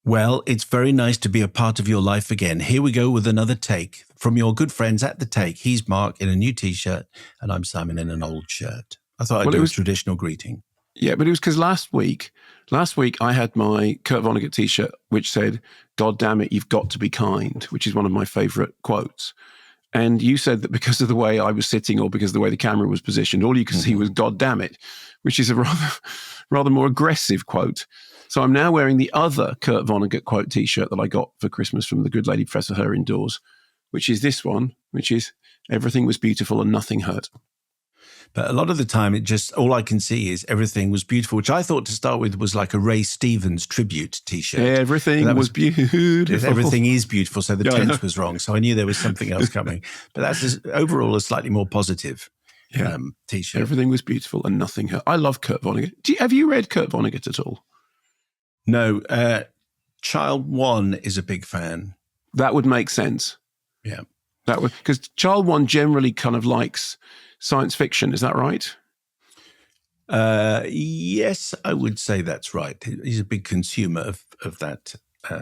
Well, it's very nice to be a part of your life again. Here we go with another take from your good friends at The Take. He's Mark in a new T-shirt, and I'm Simon in an old shirt. I thought I'd do a traditional greeting. Yeah, but it was because last week I had my Kurt Vonnegut T-shirt, which said, "God damn it, you've got to be kind," which is one of my favourite quotes. And you said that because of the way I was sitting or because of the way the camera was positioned, all you could see was "God damn it," which is a rather more aggressive quote. So I'm now wearing the other Kurt Vonnegut quote T-shirt that I got for Christmas from the good lady Professor Her indoors, which is this one, which is "Everything was beautiful and nothing hurt." But a lot of the time, all I can see is "Everything was beautiful," which I thought to start with was like a Ray Stevens tribute T-shirt. Everything was beautiful. Everything is beautiful, so the tense was wrong. So I knew there was something else coming. But that's overall a slightly more positive T-shirt. Everything was beautiful and nothing hurt. I love Kurt Vonnegut. Have you read Kurt Vonnegut at all? No. Child One is a big fan. That would make sense. Yeah. That would, because Child One generally kind of likes science fiction. Is that right? Yes, I would say that's right. He's a big consumer of that.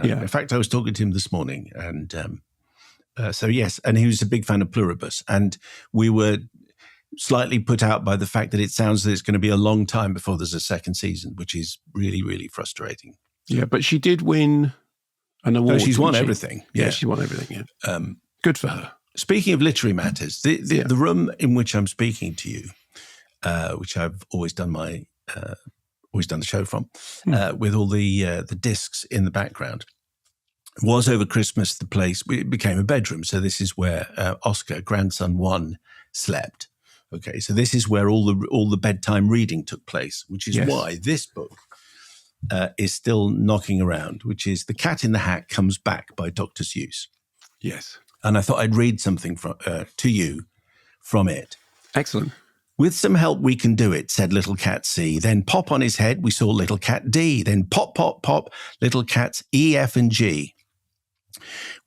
In fact, I was talking to him this morning, and so yes, and he was a big fan of Pluribus, and we were slightly put out by the fact that it sounds that it's going to be a long time before there's a second season, which is really, really frustrating. Yeah, but she did win an award. No, she's won everything. Yeah, she won everything. Yeah. Good for her. Speaking of literary matters, the room in which I'm speaking to you, which I've always done the show from, with all the discs in the background, was over Christmas the place. It became a bedroom, so this is where Oscar, grandson one, slept. Okay, so this is where all the bedtime reading took place, which is why this book is still knocking around, which is The Cat in the Hat Comes Back by Dr. Seuss. Yes. And I thought I'd read something to you from it. Excellent. With some help, we can do it, said little cat C. Then pop on his head, we saw little cat D. Then pop, pop, pop, little cats E, F, and G.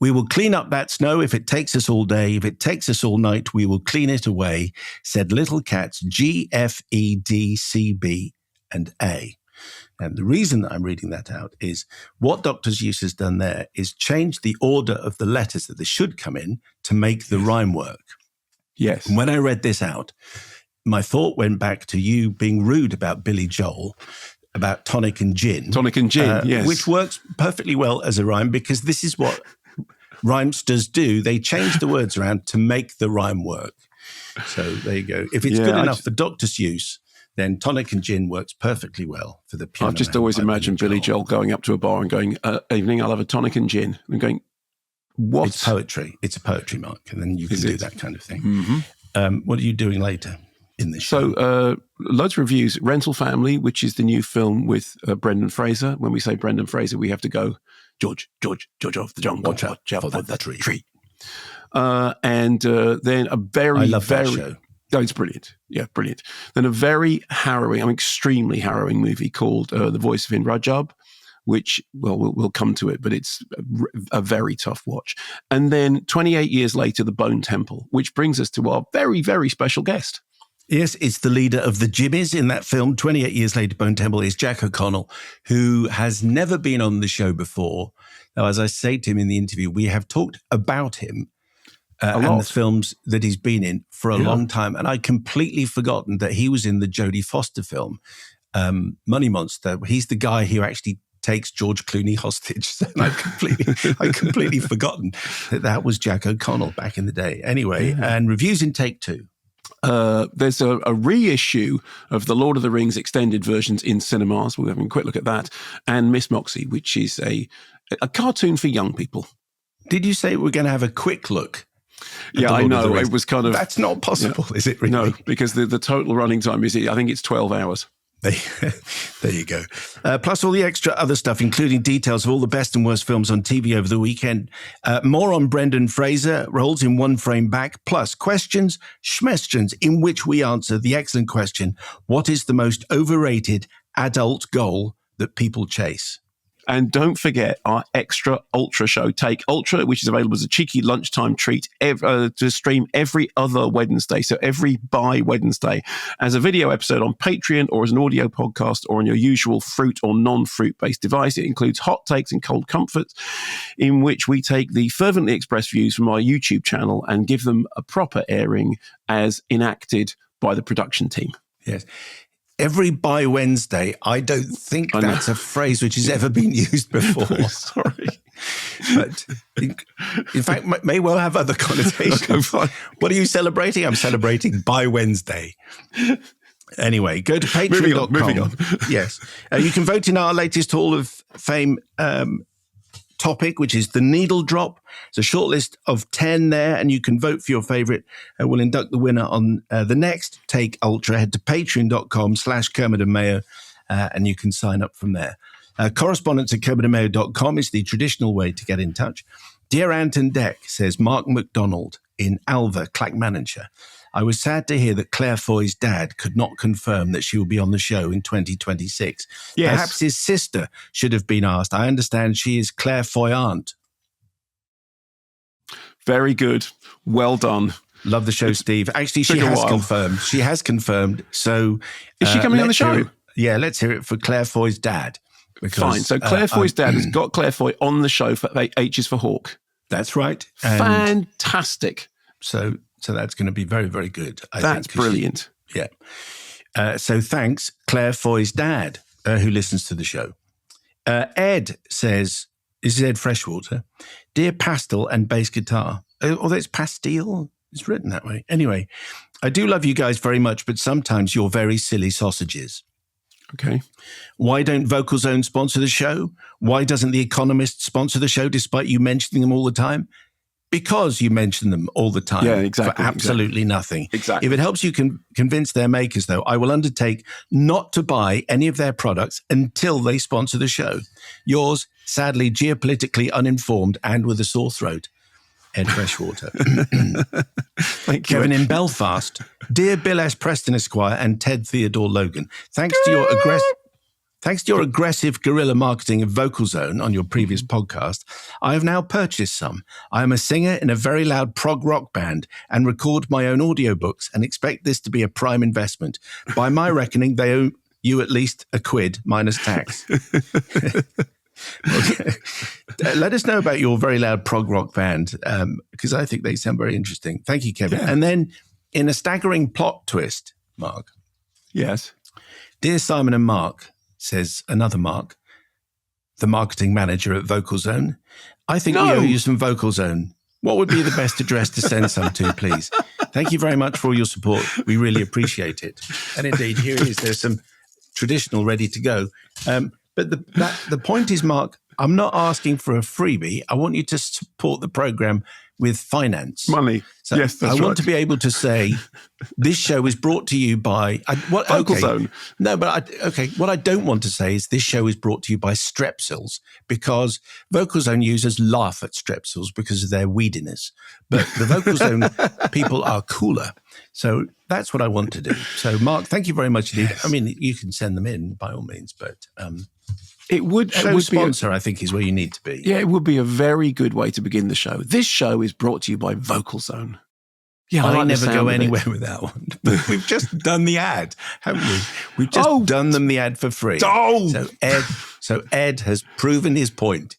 We will clean up that snow if it takes us all day. If it takes us all night, we will clean it away, said little cats G, F, E, D, C, B, and A. And the reason that I'm reading that out is what Dr. Seuss has done there is change the order of the letters that they should come in to make the rhyme work. Yes. And when I read this out, my thought went back to you being rude about Billy Joel, about tonic and gin. Tonic and gin, yes. Which works perfectly well as a rhyme because this is what rhymesters do. They change the words around to make the rhyme work. So there you go. If it's good enough for Dr. Seuss, then tonic and gin works perfectly well for the piano. I've just always imagined Billy Joel going up to a bar and going, evening, I'll have a tonic and gin. And going, what? It's poetry. It's a poetry mark. And then you can do that kind of thing. Mm-hmm. What are you doing later in this show? So loads of reviews. Rental Family, which is the new film with Brendan Fraser. When we say Brendan Fraser, we have to go, George of the jungle. Watch out for the tree. And then a very, I love that show. Oh, it's brilliant. Yeah, brilliant. Then a very harrowing, extremely harrowing movie called The Voice of Hind Rajab, which, well, we'll come to it, but it's a very tough watch. And then 28 years later, The Bone Temple, which brings us to our very, very special guest. Yes, it's the leader of the Jimmies in that film. 28 years later, Bone Temple is Jack O'Connell, who has never been on the show before. Now, as I say to him in the interview, we have talked about him and the films that he's been in for a long time. And I'd completely forgotten that he was in the Jodie Foster film, Money Monster. He's the guy who actually takes George Clooney hostage. And I'd completely forgotten that was Jack O'Connell back in the day. Anyway, and reviews in take two. There's a reissue of the Lord of the Rings extended versions in cinemas. We're having a quick look at that. And Miss Moxie, which is a cartoon for young people. Did you say we're going to have a quick look? Yeah, I know. It was kind of... That's not possible, is it really? No, because the total running time is, I think it's 12 hours. There you go. Plus all the extra other stuff, including details of all the best and worst films on TV over the weekend. More on Brendan Fraser, roles in One Frame Back, plus questions, schmestions, in which we answer the excellent question, what is the most overrated adult goal that people chase? And don't forget our extra ultra show, Take Ultra, which is available as a cheeky lunchtime treat to stream every other Wednesday. So every bi-Wednesday as a video episode on Patreon or as an audio podcast or on your usual fruit or non-fruit based device. It includes hot takes and cold comforts, in which we take the fervently expressed views from our YouTube channel and give them a proper airing as enacted by the production team. Yes. Every bi-Wednesday, I don't think that's a phrase which has ever been used before. No, sorry. But in fact, may well have other connotations. Okay, what are you celebrating? I'm celebrating bi-Wednesday. Anyway, go to patreon.com. Moving on. Yes. You can vote in our latest Hall of Fame topic, which is the needle drop. It's a short list of 10 there, and you can vote for your favorite. We'll induct the winner on the next Take Ultra. Head to patreon.com/Kermode and Mayo, and you can sign up from there. Correspondence at kermodeandmayo.com is the traditional way to get in touch. Dear Anton Deck, says Mark McDonald in Alva, Clackmannanshire. I was sad to hear that Claire Foy's dad could not confirm that she will be on the show in 2026. Yes. Perhaps his sister should have been asked. I understand she is Claire Foy aunt. Very good. Well done. Love the show, Steve. Actually, she has confirmed. She has confirmed. So is she coming on the show? Yeah, let's hear it for Claire Foy's dad. Because, fine. So Claire Foy's dad has got Claire Foy on the show for H is for Hawk. That's right. And fantastic. So that's going to be very, very good. That's brilliant. Yeah. So thanks, Claire Foy's dad, who listens to the show. Ed says, this is Ed Freshwater, dear pastel and bass guitar. Although it's pastille, it's written that way. Anyway, I do love you guys very much, but sometimes you're very silly sausages. Okay. Why don't Vocal Zone sponsor the show? Why doesn't The Economist sponsor the show despite you mentioning them all the time? Because you mention them all the time for absolutely nothing. Exactly. If it helps you convince their makers, though, I will undertake not to buy any of their products until they sponsor the show. Yours, sadly, geopolitically uninformed and with a sore throat, Ed Freshwater. Thank Kevin you. in Belfast. Dear Bill S. Preston Esquire and Ted Theodore Logan, thanks to your aggressive guerrilla marketing of Vocal Zone on your previous podcast, I have now purchased some. I am a singer in a very loud prog rock band and record my own audiobooks and expect this to be a prime investment. By my reckoning, they owe you at least £1 minus tax. Okay. Let us know about your very loud prog rock band, because I think they sound very interesting. Thank you, Kevin. Yeah. And then in a staggering plot twist, Mark. Yes. Dear Simon and Mark, says another Mark, the marketing manager at Vocal Zone. I think we owe you some Vocal Zone. What would be the best address to send some to, please? Thank you very much for all your support. We really appreciate it. And indeed, here it is. There's some traditional ready to go. But the point is, Mark, I'm not asking for a freebie. I want you to support the program with finance. Money. So yes, that's right. I want to be able to say, this show is brought to you by... Vocal Zone. No, but what I don't want to say is this show is brought to you by Strepsils, because Vocal Zone users laugh at Strepsils because of their weediness. But the Vocal Zone people are cooler. So that's what I want to do. So, Mark, thank you very much indeed. Yes. I mean, you can send them in by all means, but... It would sponsor, I think, is where you need to be. Yeah, it would be a very good way to begin the show. This show is brought to you by Vocal Zone. Yeah, I never go anywhere with that one. We've just done the ad, haven't we? We've just done them the ad for free. Oh. So Ed has proven his point.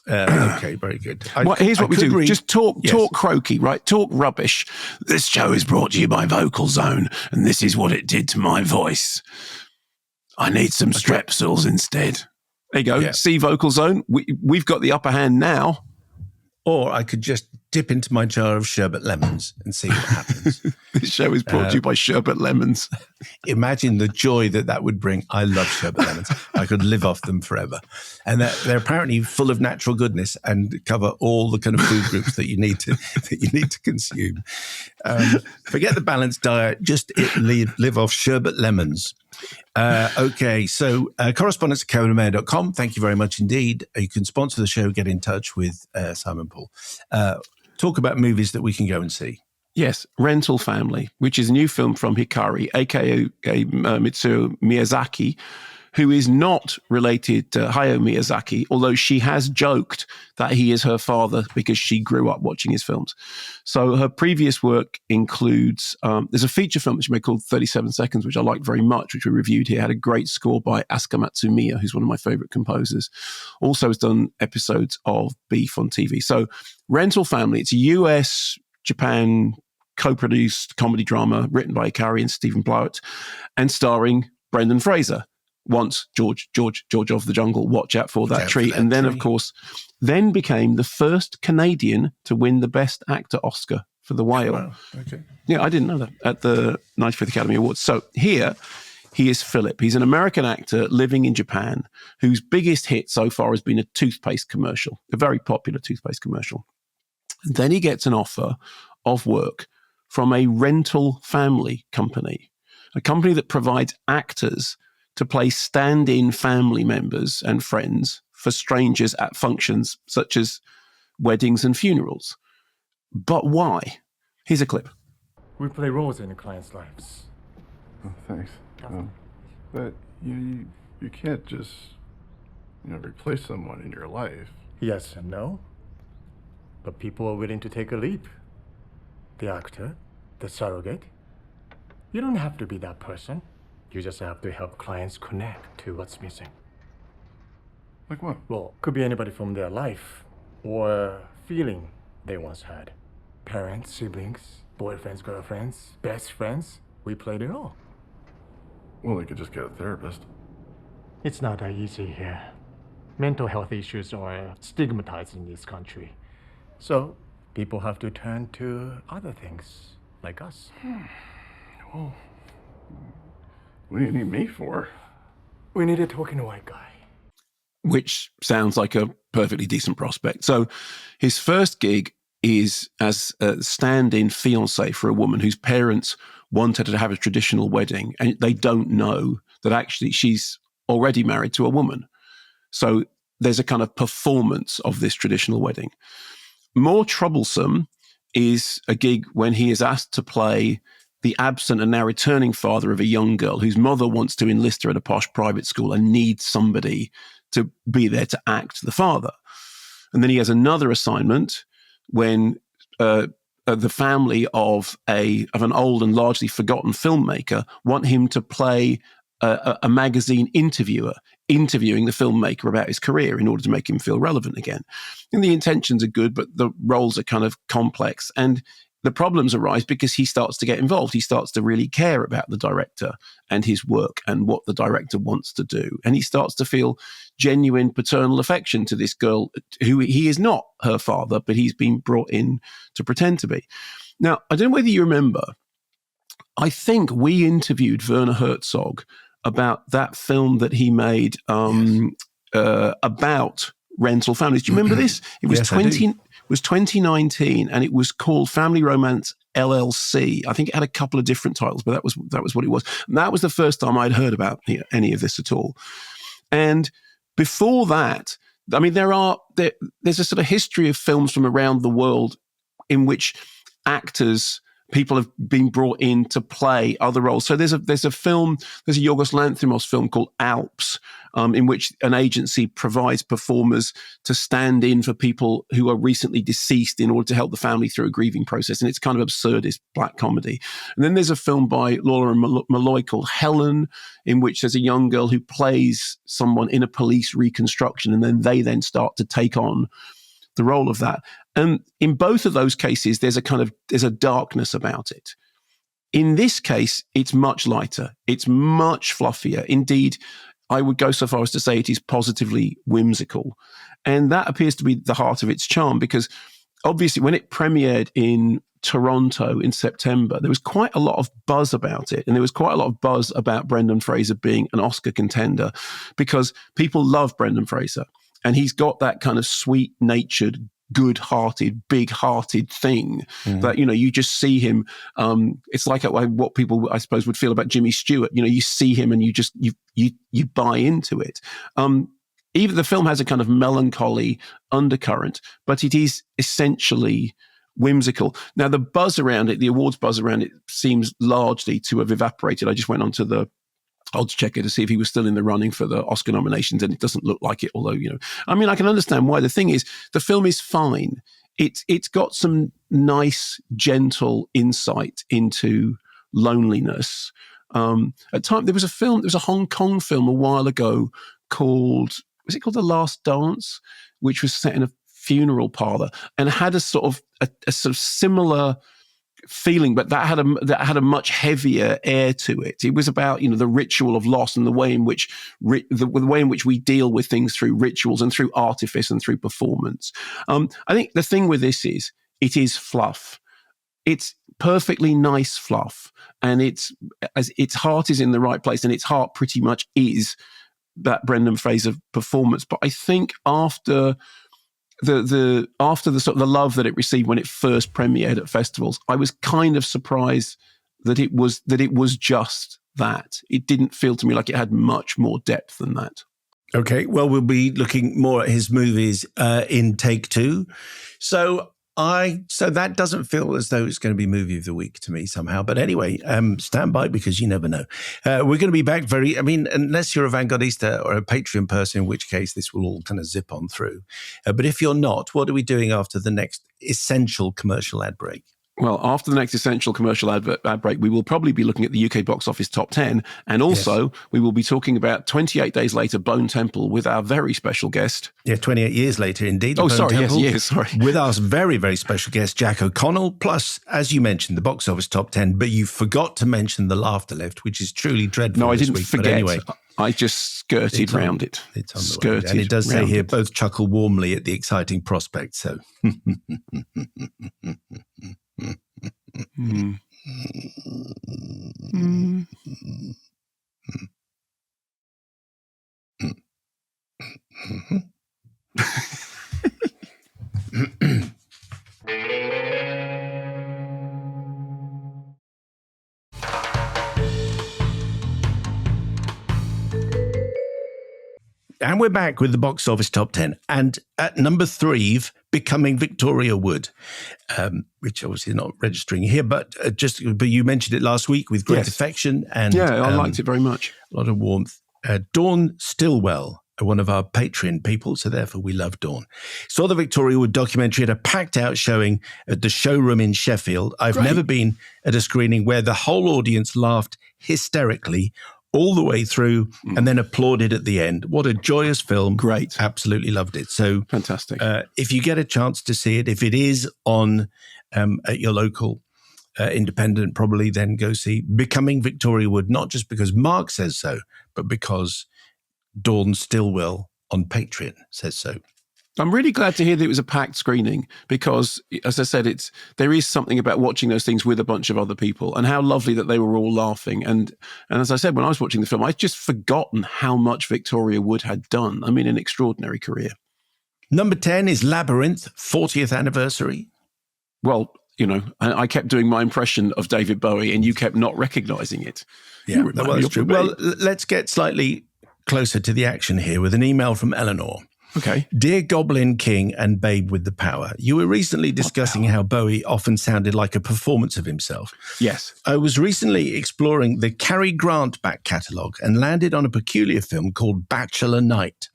Okay, very good. Here's what we do. Just talk croaky, right? Talk rubbish. This show is brought to you by Vocal Zone, and this is what it did to my voice. I need some Strepsils instead. There you go. Yeah. See, Vocal Zone, we've got the upper hand now. Or I could just dip into my jar of sherbet lemons and see what happens. This show is brought to you by sherbet lemons. Imagine the joy that would bring. I love sherbet lemons. I could live off them forever. And they're apparently full of natural goodness and cover all the kind of food groups that you need to consume. Forget the balanced diet. Just live off sherbet lemons. Okay, so correspondence at kermodeandmayo.com. Thank you very much indeed. You can sponsor the show, get in touch with Simon Paul. Talk about movies that we can go and see. Yes, Rental Family, which is a new film from Hikari, aka Mitsuo Miyazaki, who is not related to Hayao Miyazaki, although she has joked that he is her father because she grew up watching his films. So her previous work includes, there's a feature film that she made called 37 Seconds, which I liked very much, which we reviewed here. Had a great score by Asuka Matsumiya, who's one of my favorite composers. Also has done episodes of Beef on TV. So Rental Family, it's a US, Japan co-produced comedy drama written by Ikari and Stephen Blowett and starring Brendan Fraser. Once George of the Jungle, watch out for that tree. And then, of course, then became the first Canadian to win the Best Actor Oscar for The Whale. Wow. Okay. Yeah, I didn't know that, at the 95th Academy Awards. So here, he is Philip. He's an American actor living in Japan whose biggest hit so far has been a toothpaste commercial, a very popular toothpaste commercial. And then he gets an offer of work from a rental family company, a company that provides actors to play stand-in family members and friends for strangers at functions such as weddings and funerals. But why? Here's a clip. We play roles in the clients' lives. Oh, thanks. But you can't just replace someone in your life. Yes and no. But people are willing to take a leap. The actor, the surrogate. You don't have to be that person. You just have to help clients connect to what's missing. Like what? Well, could be anybody from their life or feeling they once had. Parents, siblings, boyfriends, girlfriends, best friends. We played it all. Well, they could just get a therapist. It's not that easy here. Mental health issues are stigmatized in this country. So people have to turn to other things, like us. Well, what do you need me for? We need a talking white guy. Which sounds like a perfectly decent prospect. So his first gig is as a stand-in fiancé for a woman whose parents wanted her to have a traditional wedding, and they don't know that actually she's already married to a woman. So there's a kind of performance of this traditional wedding. More troublesome is a gig when he is asked to play the absent and now returning father of a young girl whose mother wants to enlist her at a posh private school and needs somebody to be there to act the father. And then he has another assignment when the family of an old and largely forgotten filmmaker want him to play a magazine interviewer, interviewing the filmmaker about his career in order to make him feel relevant again. And the intentions are good, but the roles are kind of complex. And the problems arise because he starts to get involved. He starts to really care about the director and his work and what the director wants to do. And he starts to feel genuine paternal affection to this girl who he is not her father, but he's been brought in to pretend to be. Now, I don't know whether you remember, I think we interviewed Werner Herzog about that film that he made about rental families. Do you remember this? It was Yes, was 2019, and it was called Family Romance LLC. I think it had a couple of different titles, but that was what it was. And that was the first time I'd heard about any of this at all. And before that, I mean, there's a sort of history of films from around the world in which people have been brought in to play other roles. So there's a Yorgos Lanthimos film called Alps, in which an agency provides performers to stand in for people who are recently deceased in order to help the family through a grieving process. And it's kind of absurdist black comedy. And then there's a film by Laura Malloy called Helen, in which there's a young girl who plays someone in a police reconstruction, and then they start to take on the role of that. And in both of those cases, there's a darkness about it. In this case, it's much lighter. It's much fluffier. Indeed, I would go so far as to say it is positively whimsical. And that appears to be the heart of its charm, because obviously when it premiered in Toronto in September, there was quite a lot of buzz about it. And there was quite a lot of buzz about Brendan Fraser being an Oscar contender, because people love Brendan Fraser. And he's got that kind of sweet-natured, good-hearted, big-hearted thing that, you just see him. It's like what people, I suppose, would feel about Jimmy Stewart. You see him and you buy into it. Even the film has a kind of melancholy undercurrent, but it is essentially whimsical. Now, the buzz around it, the awards buzz around it, seems largely to have evaporated. I just went onto the odds checker to see if he was still in the running for the Oscar nominations, and it doesn't look like it, although, I mean, I can understand why. The thing is, the film is fine. It's got some nice, gentle insight into loneliness. At time, there was a Hong Kong film a while ago called The Last Dance, which was set in a funeral parlor and had a sort of similar feeling, but that had a much heavier air to it. It was about the ritual of loss and the way in which we deal with things through rituals and through artifice and through performance. I think the thing with this is it is fluff. It's perfectly nice fluff, and its heart is in the right place, and its heart pretty much is that Brendan Fraser performance. But I think after the sort of the love that it received when it first premiered at festivals, I was kind of surprised that it was just that. It didn't feel to me like it had much more depth than that. Okay, well, we'll be looking more at his movies in Take Two. So that doesn't feel as though it's going to be movie of the week to me somehow. But anyway, stand by, because you never know. We're going to be back unless you're a Vanguardista or a Patreon person, in which case this will all kind of zip on through. But if you're not, what are we doing after the next essential commercial ad break? Well, after the next essential commercial ad break, we will probably be looking at the UK box office top 10. And also, we will be talking about 28 Days Later, Bone Temple, with our very special guest. Yeah, 28 years later, indeed. Oh, sorry, yes, sorry. With our very, very special guest, Jack O'Connell, plus, as you mentioned, the box office top 10. But you forgot to mention The Laughter Lift, which is truly dreadful. No, I didn't week. forget. But anyway, I just skirted round it. It's on the way. And it does say here, both chuckle warmly at the exciting prospect. So... Mm. Mm. And we're back with the box office top 10. And at number 3, Becoming Victoria Wood, which obviously is not registering here, but you mentioned it last week with great affection. And I liked it very much. A lot of warmth. Dawn Stillwell, one of our Patreon people, so therefore we love Dawn. Saw the Victoria Wood documentary at a packed-out showing at the Showroom in Sheffield. I've never been at a screening where the whole audience laughed hysterically all the way through and then applauded at the end. What a joyous film. Great. Absolutely loved it. So fantastic. If you get a chance to see it, if it is on at your local independent, probably then go see Becoming Victoria Wood, not just because Mark says so, but because Dawn Stillwell on Patreon says so. I'm really glad to hear that it was a packed screening because, as I said, there is something about watching those things with a bunch of other people, and how lovely that they were all laughing. And as I said, when I was watching the film, I'd just forgotten how much Victoria Wood had done. I mean, an extraordinary career. Number 10 is Labyrinth, 40th anniversary. Well, I kept doing my impression of David Bowie and you kept not recognizing it. Yeah, that was true. Well, let's get slightly closer to the action here with an email from Eleanor. Okay. Dear Goblin King and Babe with the Power, you were recently discussing how Bowie often sounded like a performance of himself. Yes. I was recently exploring the Cary Grant back catalogue and landed on a peculiar film called Bachelor Night.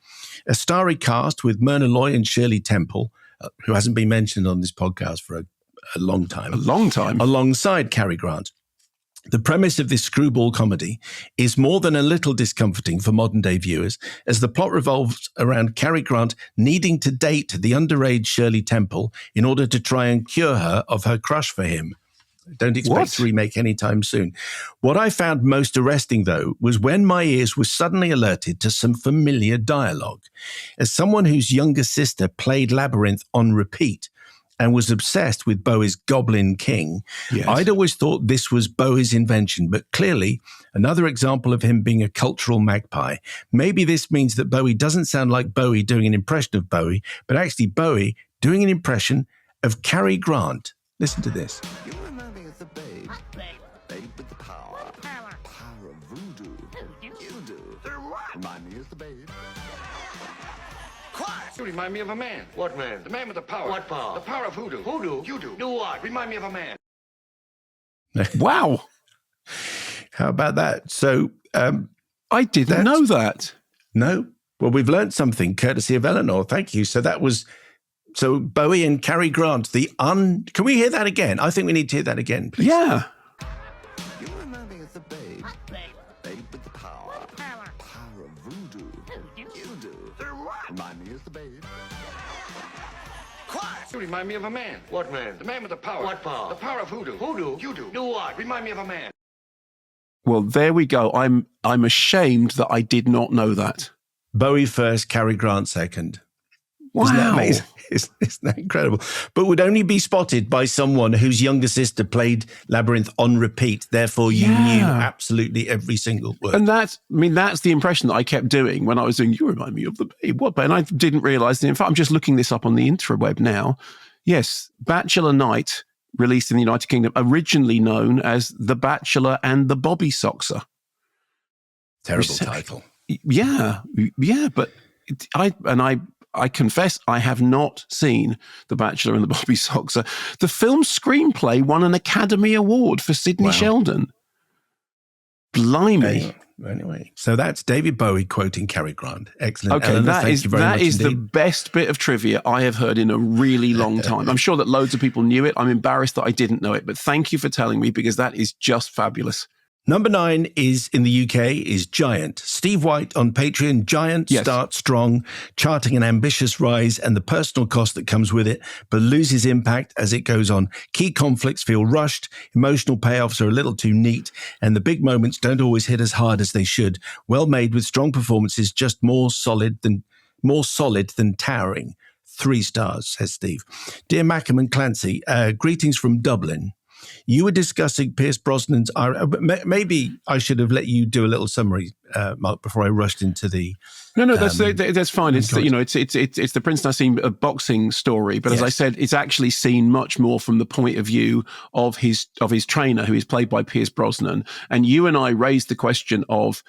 A starry cast with Myrna Loy and Shirley Temple, who hasn't been mentioned on this podcast for a long time. A long time. Alongside Cary Grant. The premise of this screwball comedy is more than a little discomforting for modern-day viewers, as the plot revolves around Cary Grant needing to date the underage Shirley Temple in order to try and cure her of her crush for him. Don't expect to remake anytime soon. What I found most arresting, though, was when my ears were suddenly alerted to some familiar dialogue. As someone whose younger sister played Labyrinth on repeat, and was obsessed with Bowie's Goblin King, yes, I'd always thought this was Bowie's invention, but clearly another example of him being a cultural magpie. Maybe this means that Bowie doesn't sound like Bowie doing an impression of Bowie, but actually Bowie doing an impression of Cary Grant. Listen to this. You remind me of the babe. Babe with the power. Power of voodoo. You do. Remind me of the babe. Quiet! You remind me of a man. What man? The man with the power. What power? The power of hoodoo. Hoodoo? You do. Do what? Remind me of a man. Wow. How about that? So I didn't know that. No? Well, we've learned something courtesy of Eleanor. Thank you. So so Bowie and Cary Grant, can we hear that again? I think we need to hear that again, please. Yeah. You remind me of the babe. Babe with the power. Power of voodoo. You do. Remind me of the babe. Quiet! You remind me of a man. What man? The man with the power. What power? The power of hoodoo. Hoodoo? You do. Do what? Remind me of a man. Well, there we go. I'm ashamed that I did not know that. Bowie first, Cary Grant second. Wow. Isn't that amazing? Isn't that incredible? But would only be spotted by someone whose younger sister played Labyrinth on repeat. Therefore, you knew absolutely every single word. And that's the impression that I kept doing when I was doing, you remind me of the babe. What? And I didn't realise that. In fact, I'm just looking this up on the interweb now. Yes, Bachelor Night, released in the United Kingdom, originally known as The Bachelor and the Bobby Soxer. Terrible title. Yeah, but I confess I have not seen The Bachelor and the Bobby Soxer. The film's screenplay won an Academy Award for Sidney Sheldon. Blimey. Anyway, so that's David Bowie quoting Cary Grant. Excellent. Okay, Eleanor, that is the best bit of trivia I have heard in a really long time. I'm sure that loads of people knew it. I'm embarrassed that I didn't know it, but thank you for telling me because that is just fabulous. Number 9 is in the UK is Giant. Steve White on Patreon. Giant starts strong, charting an ambitious rise and the personal cost that comes with it, but loses impact as it goes on. Key conflicts feel rushed, emotional payoffs are a little too neat, and the big moments don't always hit as hard as they should. Well made with strong performances, just more solid than towering. 3 stars, says Steve. Dear Mackham and Clancy, greetings from Dublin. You were discussing Pierce Brosnan's. Maybe I should have let you do a little summary, Mark, before I rushed into the. No, that's fine. It's it's the Prince Nassim boxing story, but as I said, it's actually seen much more from the point of view of his trainer, who is played by Pierce Brosnan. And you and I raised the question of.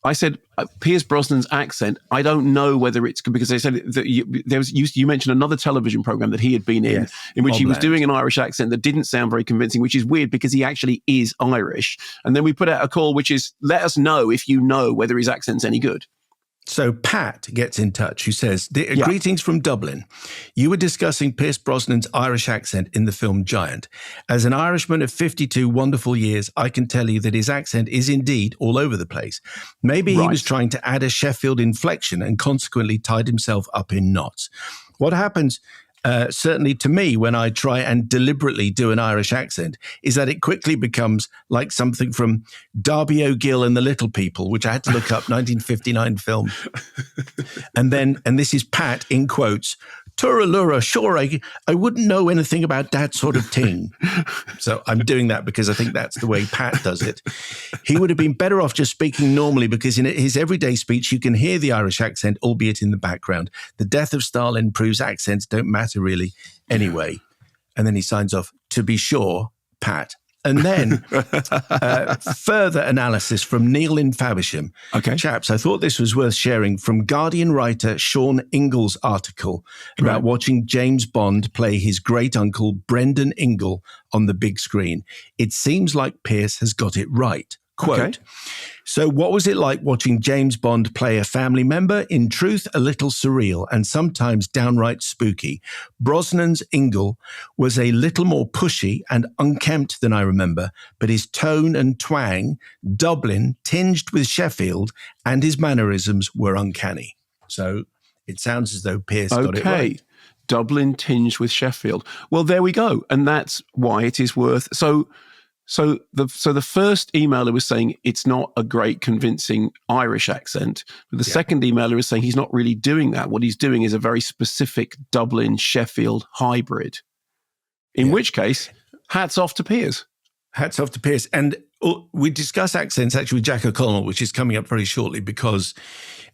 I said, Pierce Brosnan's accent, I don't know whether it's because they said that you mentioned another television program that he had been in which he was doing an Irish accent that didn't sound very convincing, which is weird because he actually is Irish. And then we put out a call, which is, let us know if you know whether his accent's any good. So Pat gets in touch, who says, greetings from Dublin. You were discussing Pierce Brosnan's Irish accent in the film Giant. As an Irishman of 52 wonderful years, I can tell you that his accent is indeed all over the place. Maybe he was trying to add a Sheffield inflection and consequently tied himself up in knots. What happens, certainly to me, when I try and deliberately do an Irish accent, is that it quickly becomes like something from Darby O'Gill and the Little People, which I had to look up, 1959 film. And this is Pat in quotes, Turalura, sure, I wouldn't know anything about that sort of thing. So I'm doing that because I think that's the way Pat does it. He would have been better off just speaking normally because in his everyday speech, you can hear the Irish accent, albeit in the background. The death of Stalin proves accents don't matter really anyway. And then he signs off, to be sure, Pat. And then further analysis from Neil in Faversham. Okay. Chaps, I thought this was worth sharing from Guardian writer Sean Ingall's article about watching James Bond play his great uncle Brendan Ingle on the big screen. It seems like Pierce has got it right. Quote, so what was it like watching James Bond play a family member? In truth, a little surreal and sometimes downright spooky. Brosnan's Ingle was a little more pushy and unkempt than I remember, but his tone and twang, Dublin, tinged with Sheffield, and his mannerisms were uncanny. So it sounds as though Pierce got it right. Dublin tinged with Sheffield. Well, there we go. And that's why it is worth... So the first emailer was saying it's not a great convincing Irish accent, but the second emailer is saying he's not really doing that. What he's doing is a very specific Dublin Sheffield hybrid. In which case, hats off to Piers. Hats off to Piers. And we discuss accents actually with Jack O'Connell, which is coming up very shortly because,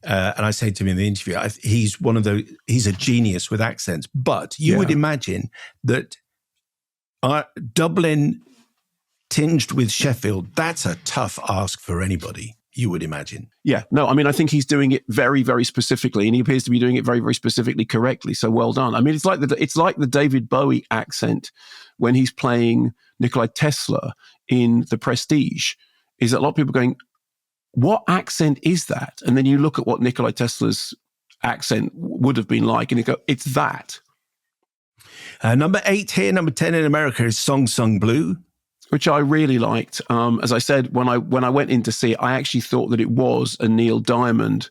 and I say to him in the interview, he's a genius with accents. But you would imagine that Dublin tinged with Sheffield, that's a tough ask for anybody, you would imagine. Yeah, no, I mean, I think he's doing it very, very specifically, and he appears to be doing it very, very specifically correctly, so well done. I mean, it's like the David Bowie accent when he's playing Nikola Tesla in The Prestige, is that a lot of people going, what accent is that? And then you look at what Nikola Tesla's accent would have been like, and you go, it's that. Number 8 here, number 10 in America is Song Sung Blue, which I really liked. As I said, when I went in to see it, I actually thought that it was a Neil Diamond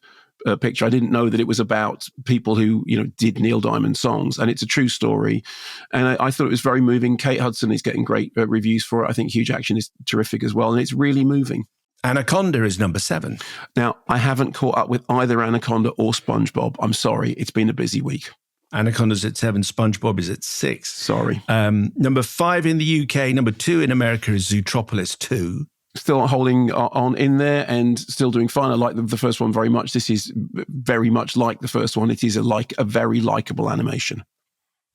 picture. I didn't know that it was about people who, did Neil Diamond songs, and it's a true story. And I thought it was very moving. Kate Hudson is getting great reviews for it. I think Hugh Jackson is terrific as well, and it's really moving. Anaconda is number 7. Now, I haven't caught up with either Anaconda or SpongeBob. I'm sorry. It's been a busy week. Anaconda's at 7, SpongeBob is at 6. Sorry. Number 5 in the UK, number 2 in America is Zootropolis 2. Still holding on in there and still doing fine. I like the first one very much. This is very much like the first one. It is a very likable animation.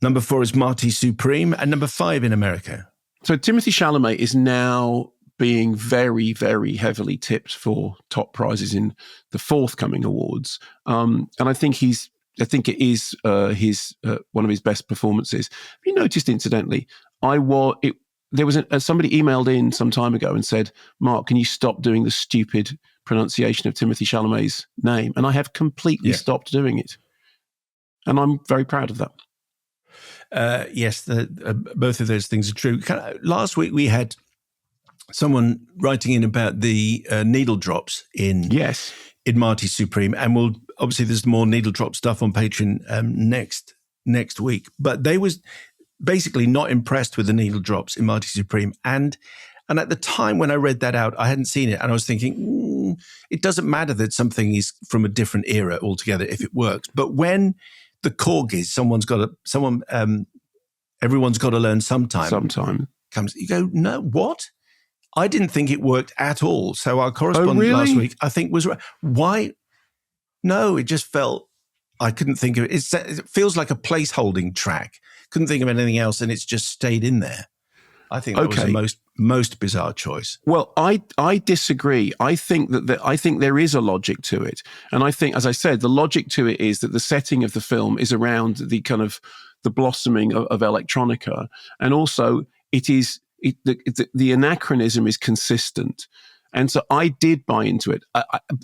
Number 4 is Marty Supreme, and number 5 in America. So Timothée Chalamet is now being very, very heavily tipped for top prizes in the forthcoming awards. And I think it is his one of his best performances. Have you noticed, incidentally, there was somebody emailed in some time ago and said, Mark, can you stop doing the stupid pronunciation of Timothée Chalamet's name? And I have completely stopped doing it. And I'm very proud of that. Yes, both of those things are true. Last week we had someone writing in about the needle drops in Marty Supreme, and obviously there's more needle drop stuff on Patreon next week. But they was basically not impressed with the needle drops in Marty Supreme, and at the time when I read that out, I hadn't seen it, and I was thinking, it doesn't matter that something is from a different era altogether if it works. But when the corgis, everyone's got to learn sometime comes, you go, no, what? I didn't think it worked at all. So our correspondent last week, I think, was right. Why? No, it just felt, I couldn't think of it. It feels like a place-holding track. Couldn't think of anything else, and it's just stayed in there. I think that was the most bizarre choice. Well, I disagree. I think I think there is a logic to it, and I think, as I said, the logic to it is that the setting of the film is around the kind of the blossoming of electronica, and also the anachronism is consistent, and so I did buy into it.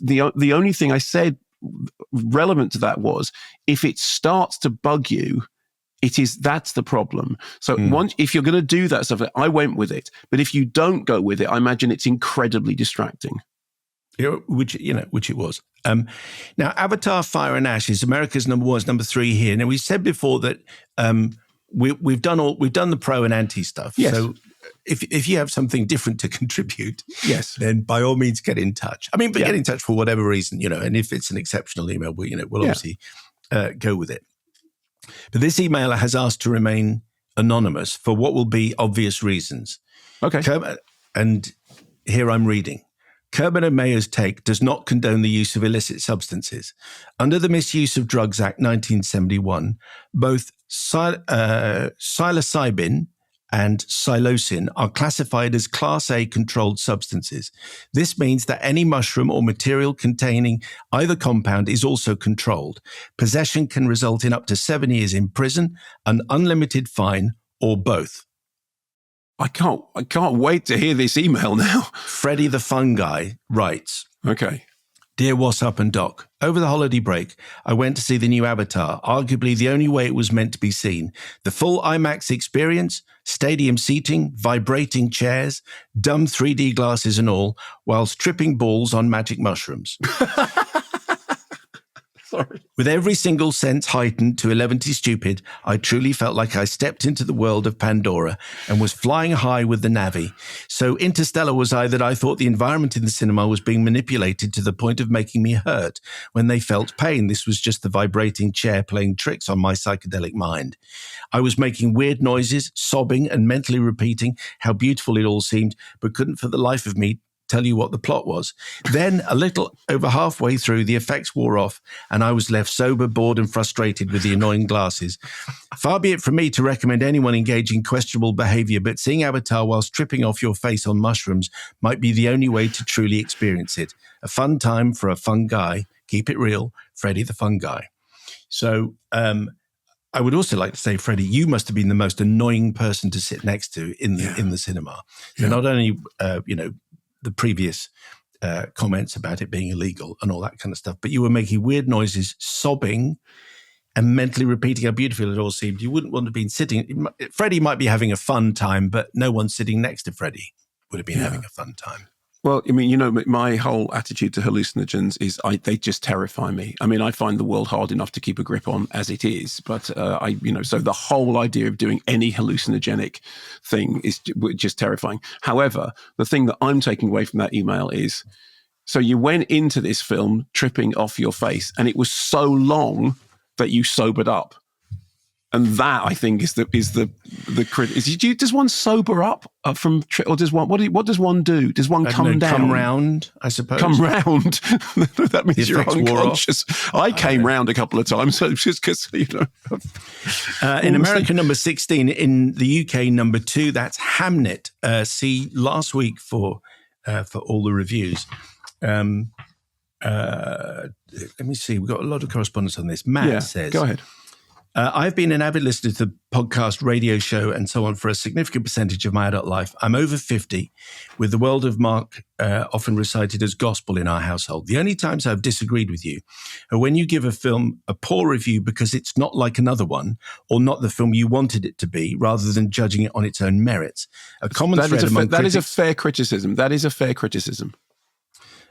The only thing I said relevant to that was, if it starts to bug you, that's the problem. So if you're going to do that stuff, I went with it. But if you don't go with it, I imagine it's incredibly distracting. Which it was. Now, Avatar: Fire and Ash is America's number 1, number 3 here. Now, we said before that we've done the pro and anti stuff. Yes. So if you have something different to contribute, then by all means get in touch. I mean, but get in touch for whatever reason, and if it's an exceptional email, we'll obviously go with it. But this emailer has asked to remain anonymous for what will be obvious reasons. Okay. And here I'm reading. Kermode and Mayo's take does not condone the use of illicit substances. Under the Misuse of Drugs Act 1971, both psilocybin and psilocin are classified as Class A controlled substances. This means that any mushroom or material containing either compound is also controlled. Possession can result in up to 7 years in prison, an unlimited fine, or both. I can't wait to hear this email now. Freddie the Fun Guy writes, okay. Dear WhatsApp and Doc, over the holiday break, I went to see the new Avatar, arguably the only way it was meant to be seen. The full IMAX experience, stadium seating, vibrating chairs, dumb 3D glasses and all, whilst tripping balls on magic mushrooms. Sorry. With every single sense heightened to 11 stupid, I truly felt like I stepped into the world of Pandora and was flying high with the Navi. So interstellar was I that I thought the environment in the cinema was being manipulated to the point of making me hurt. When they felt pain, this was just the vibrating chair playing tricks on my psychedelic mind. I was making weird noises, sobbing and mentally repeating how beautiful it all seemed, but couldn't for the life of me tell you what the plot was. Then, a little over halfway through, the effects wore off, and I was left sober, bored, and frustrated with the annoying glasses. Far be it from me to recommend anyone engaging questionable behavior, but seeing Avatar whilst tripping off your face on mushrooms might be the only way to truly experience it. A fun time for a fun guy. Keep it real, Freddie the Fun Guy. So, I would also like to say, Freddie, you must have been the most annoying person to sit next to in the cinema. So not only, the previous comments about it being illegal and all that kind of stuff. But you were making weird noises, sobbing, and mentally repeating how beautiful it all seemed. You wouldn't want to be sitting. Freddie might be having a fun time, but no one sitting next to Freddie would have been having a fun time. Well, I mean, my whole attitude to hallucinogens is they just terrify me. I mean, I find the world hard enough to keep a grip on as it is, but so the whole idea of doing any hallucinogenic thing is just terrifying. However, the thing that I'm taking away from that email is, so you went into this film tripping off your face, and it was so long that you sobered up. And that, I think, is the does one sober up from, or does one, what does one do? Does one come down? Come round, I suppose. Come round. That means you're unconscious. I came round a couple of times, so just because, in America, number 16. In the UK, number 2. That's Hamnet. See last week for all the reviews. Let me see. We've got a lot of correspondence on this. Matt says, go ahead. I've been an avid listener to the podcast, radio show, and so on for a significant percentage of my adult life. I'm over 50, with the world of Mark often recited as gospel in our household. The only times I've disagreed with you are when you give a film a poor review because it's not like another one, or not the film you wanted it to be, rather than judging it on its own merits. That is a fair criticism. That is a fair criticism.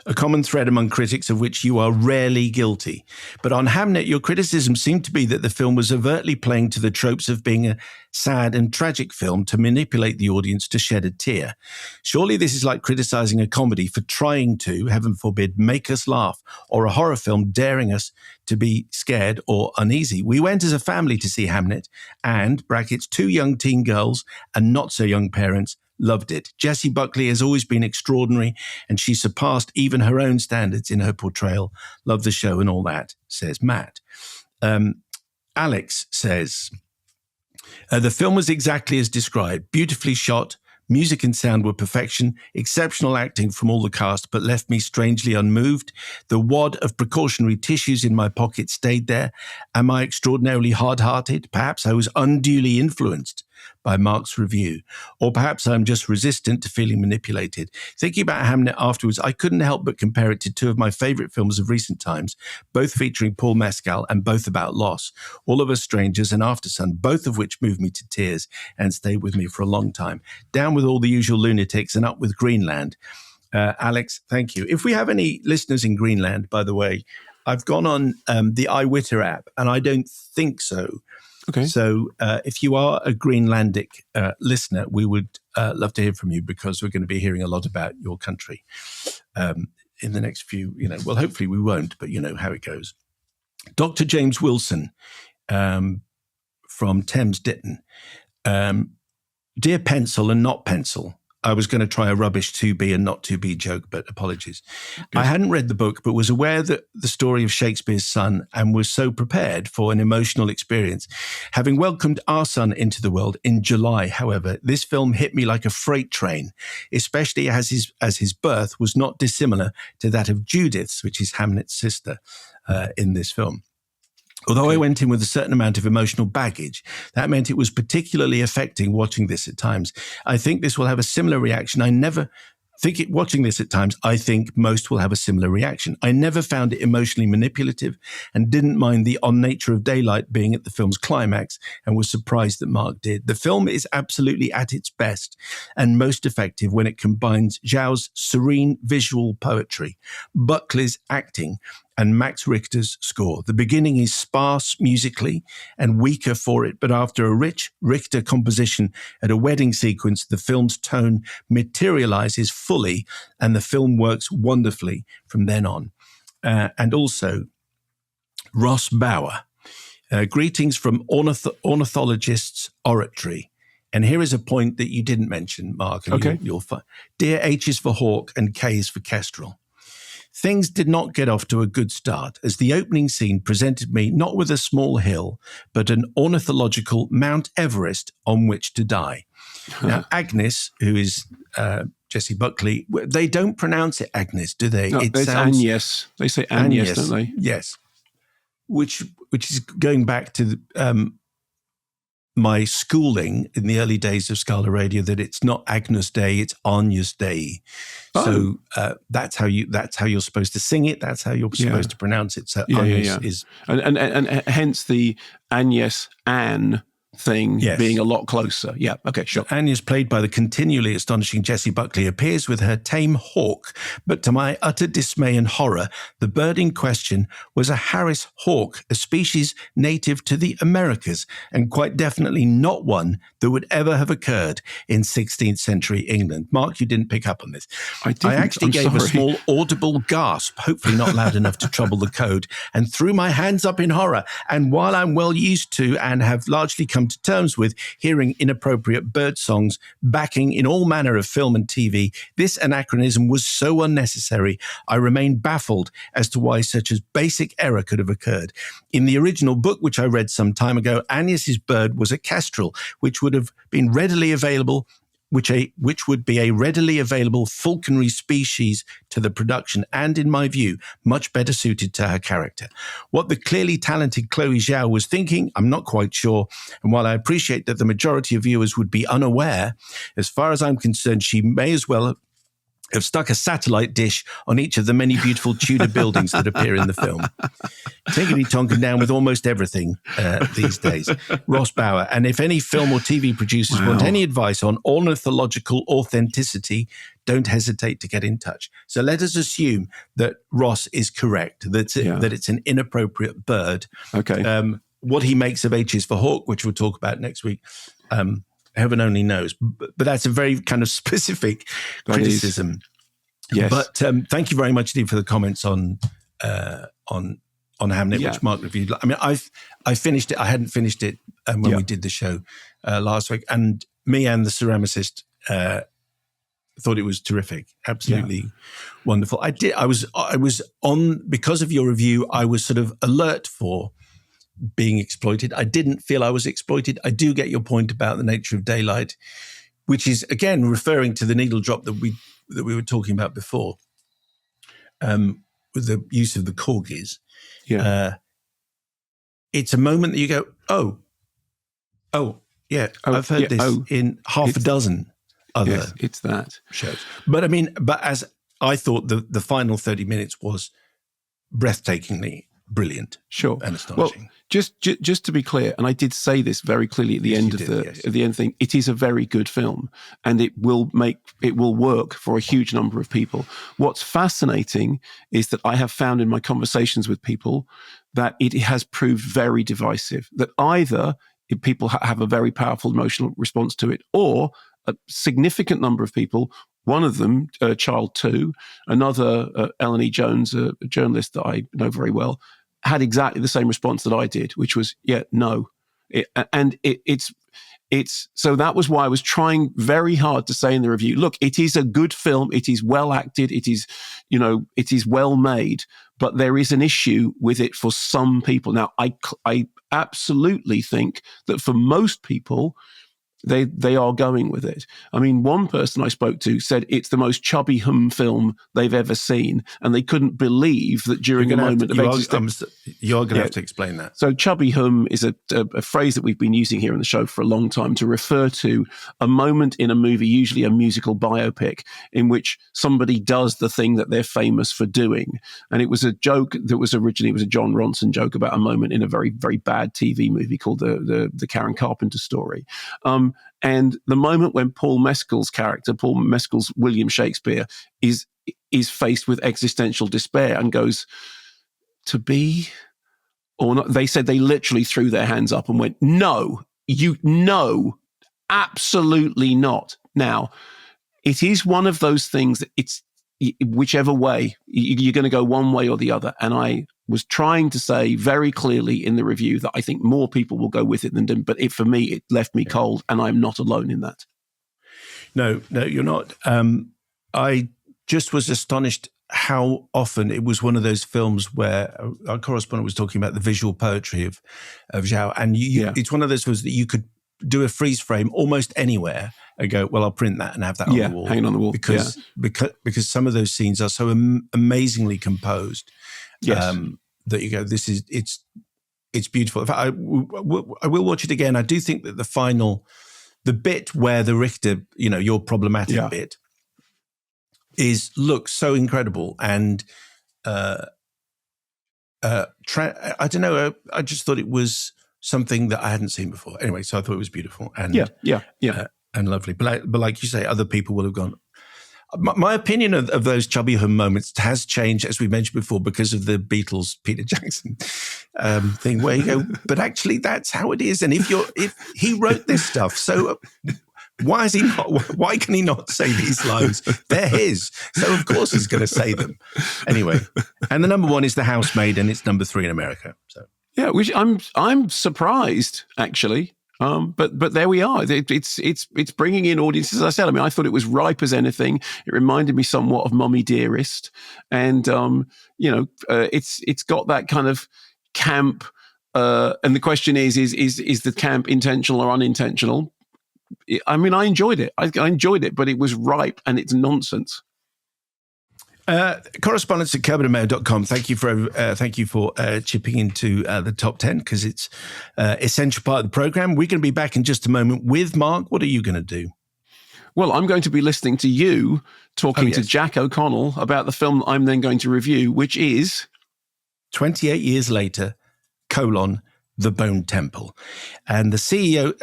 A common thread among critics of which you are rarely guilty. But on Hamnet, your criticism seemed to be that the film was overtly playing to the tropes of being a sad and tragic film to manipulate the audience to shed a tear. Surely this is like criticizing a comedy for trying to, heaven forbid, make us laugh, or a horror film daring us to be scared or uneasy. We went as a family to see Hamnet, and, brackets, 2 young teen girls and not so young parents loved it. Jessie Buckley has always been extraordinary, and she surpassed even her own standards in her portrayal. Love the show and all that, says Matt. Alex says, the film was exactly as described, beautifully shot, music and sound were perfection, exceptional acting from all the cast, but left me strangely unmoved. The wad of precautionary tissues in my pocket stayed there. Am I extraordinarily hard-hearted? Perhaps I was unduly influenced by Mark's review, or perhaps I'm just resistant to feeling manipulated. Thinking about Hamnet afterwards, I couldn't help but compare it to 2 of my favorite films of recent times, both featuring Paul Mescal and both about loss, All of Us Strangers and Aftersun, both of which moved me to tears and stayed with me for a long time. Down with all the usual lunatics and up with Greenland. Alex, thank you. If we have any listeners in Greenland, by the way, I've gone on the iWitter app, and I don't think so. Okay. So if you are a Greenlandic listener, we would love to hear from you, because we're going to be hearing a lot about your country in the next few, well, hopefully we won't, but you know how it goes. Dr. James Wilson from Thames Ditton. Dear Pencil and Not Pencil, I was going to try a rubbish to be and not to be joke, but apologies. Good. I hadn't read the book, but was aware that the story of Shakespeare's son, and was so prepared for an emotional experience. Having welcomed our son into the world in July, however, this film hit me like a freight train, especially as his birth was not dissimilar to that of Judith's, which is Hamlet's sister in this film. Although I went in with a certain amount of emotional baggage, that meant it was particularly affecting watching this at times. I think this will have a similar reaction. Watching this at times, I think most will have a similar reaction. I never found it emotionally manipulative and didn't mind the On Nature of Daylight being at the film's climax, and was surprised that Mark did. The film is absolutely at its best and most effective when it combines Zhao's serene visual poetry, Buckley's acting, and Max Richter's score. The beginning is sparse musically and weaker for it, but after a rich Richter composition at a wedding sequence, the film's tone materializes fully, and the film works wonderfully from then on. And also, Ross Bauer. Greetings from Ornithologist's Oratory. And here is a point that you didn't mention, Mark. And okay. You'll find. Dear H is for Hawk and K is for Kestrel. Things did not get off to a good start, as the opening scene presented me not with a small hill, but an ornithological Mount Everest on which to die. Now, Agnes, who is Jessie Buckley, they don't pronounce it Agnes, do they? No, it's Agnes. They say Agnes, don't they? Yes. Which is going back to my schooling in the early days of Scala Radio that it's not Agnus Dei, it's Agnus Dei. So that's how you're supposed to sing it. That's how you're supposed to pronounce it. So Agnus is, and hence the Agnes Anne thing being a lot closer. Yeah, okay, sure. Agnes, played by the continually astonishing Jessie Buckley, appears with her tame hawk, but to my utter dismay and horror, the bird in question was a Harris hawk, a species native to the Americas, and quite definitely not one that would ever have occurred in 16th century England. Mark, you didn't pick up on this. I actually gave a small audible gasp, hopefully not loud enough to trouble the code, and threw my hands up in horror. And while I'm well used to and have largely come to terms with hearing inappropriate bird songs backing in all manner of film and TV, this anachronism was so unnecessary, I remain baffled as to why such a basic error could have occurred. In the original book, which I read some time ago, Agnes's bird was a kestrel, which would have been readily available, which would be a readily available falconry species to the production, and in my view, much better suited to her character. What the clearly talented Chloe Zhao was thinking, I'm not quite sure, and while I appreciate that the majority of viewers would be unaware, as far as I'm concerned, she may as well have stuck a satellite dish on each of the many beautiful Tudor buildings that appear in the film. Tinkety-tonkin down with almost everything these days. Ross Bauer. And if any film or TV producers want any advice on ornithological authenticity, don't hesitate to get in touch. So let us assume that Ross is correct, that it's an inappropriate bird. Okay. What he makes of H is for hawk, which we'll talk about next week, heaven only knows. But that's a very kind of specific criticism. Yes. But thank you very much indeed for the comments on Hamnet, which Mark reviewed. I mean, I finished it. I hadn't finished it when we did the show last week, and me and the ceramicist thought it was terrific, absolutely wonderful. I was on, because of your review, I was sort of alert for being exploited. I didn't feel I was exploited. I do get your point about the nature of daylight, which is again referring to the needle drop that we were talking about before, with the use of the corgis. It's a moment that you go, I've heard this in half a dozen other it's that shows. But as I thought, the final 30 minutes was breathtakingly brilliant, and astonishing. Well, just to be clear, and I did say this very clearly at the end of the end thing, it is a very good film, and it will work for a huge number of people. What's fascinating is that I have found in my conversations with people that it has proved very divisive. That either people have a very powerful emotional response to it, or a significant number of people. One of them, Child 2, another, Ellen E. Jones, a journalist that I know very well, had exactly the same response that I did, which was, no. So that was why I was trying very hard to say in the review, look, it is a good film. It is well acted. It is, it is well made, but there is an issue with it for some people. Now, I absolutely think that for most people, they are going with it. I mean, one person I spoke to said it's the most chubby hum film they've ever seen, and they couldn't believe that during a moment of existence. You're going to have to explain that. So chubby hum is a phrase that we've been using here on the show for a long time to refer to a moment in a movie, usually a musical biopic, in which somebody does the thing that they're famous for doing. And it was a joke that was originally, it was a John Ronson joke about a moment in a very, very bad TV movie called the Karen Carpenter Story. And the moment when Paul Mescal's character, Paul Mescal's William Shakespeare, is faced with existential despair and goes, to be or not, they said they literally threw their hands up and went, no, absolutely not. Now, it is one of those things that it's whichever way, you're going to go one way or the other. And I was trying to say very clearly in the review that I think more people will go with it than didn't. But for me, it left me cold, and I'm not alone in that. No, you're not. I just was astonished how often it was one of those films where our correspondent was talking about the visual poetry of Zhao. And it's one of those films that you could do a freeze frame almost anywhere and go, well, I'll print that and have that on the wall. Hanging on the wall. Because some of those scenes are so amazingly composed that you go, it's beautiful. In fact, I will watch it again. I do think that the bit where the Richter, your problematic bit, looks so incredible. And I don't know. I just thought it was something that I hadn't seen before. Anyway, so I thought it was beautiful and and lovely. But like you say, other people will have gone. My opinion of those chubby hum moments has changed, as we mentioned before, because of the Beatles, Peter Jackson thing, where you go, but actually that's how it is. And if he wrote this stuff, so why can he not say these lines? They're his. So of course he's going to say them. Anyway, and the number one is The Housemaid, and it's number 3 in America. So yeah, which I'm surprised actually. But there we are. It's bringing in audiences. As I said, I mean, I thought it was ripe as anything. It reminded me somewhat of Mummy Dearest, and it's got that kind of camp. And the question is the camp intentional or unintentional? I mean, I enjoyed it. I enjoyed it, but it was ripe and it's nonsense. Correspondence at KermodeMayo.com. Thank you for chipping into the top 10, because it's essential part of the program. We're going to be back in just a moment with Mark. What are you going to do? Well, I'm going to be listening to you talking to Jack O'Connell about the film I'm then going to review, which is 28 Years Later, The Bone Temple. And the CEO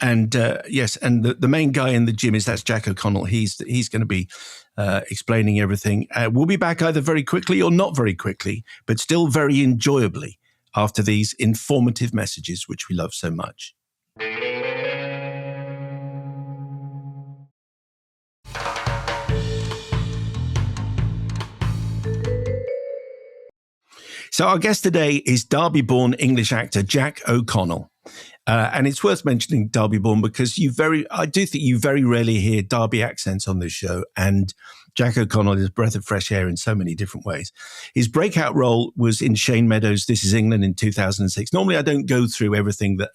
and the main guy in the gym that's Jack O'Connell. He's going to be explaining everything. We'll be back either very quickly or not very quickly, but still very enjoyably after these informative messages, which we love so much. So our guest today is Derby-born English actor Jack O'Connell. And it's worth mentioning Derby-born because I do think you very rarely hear Derby accents on this show. And Jack O'Connell is a breath of fresh air in so many different ways. His breakout role was in Shane Meadows' This Is England in 2006. Normally, I don't go through everything that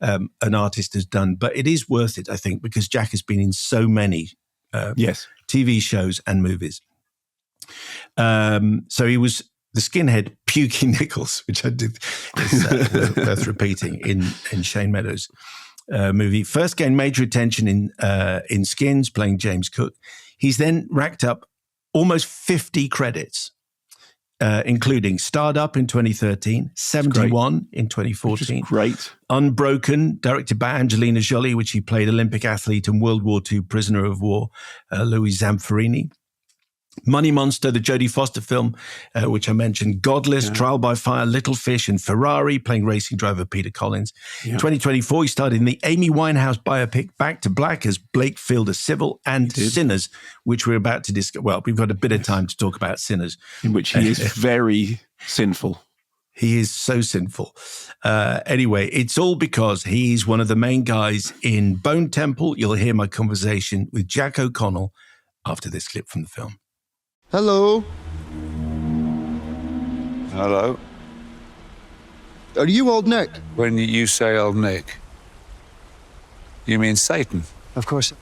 an artist has done, but it is worth it, I think, because Jack has been in so many TV shows and movies. So he was the skinhead Pukey Nichols, which I did is worth repeating in Shane Meadows' movie. First gained major attention in Skins, playing James Cook. He's then racked up almost 50 credits, including Starred Up in 2013, 71 in 2014. Great. Unbroken, directed by Angelina Jolie, which he played Olympic athlete and World War II prisoner of war, Louis Zamperini. Money Monster, the Jodie Foster film, which I mentioned, Godless, Trial by Fire, Little Fish, and Ferrari, playing racing driver Peter Collins. In 2024, he starred in the Amy Winehouse biopic Back to Black as Blake Fielder Civil, and Sinners, which we're about to discuss. Well, we've got a bit of time to talk about Sinners. In which he is very sinful. He is so sinful. Anyway, it's all because he's one of the main guys in Bone Temple. You'll hear my conversation with Jack O'Connell after this clip from the film. Hello. Hello. Are you Old Nick? When you say Old Nick, you mean Satan? Of course.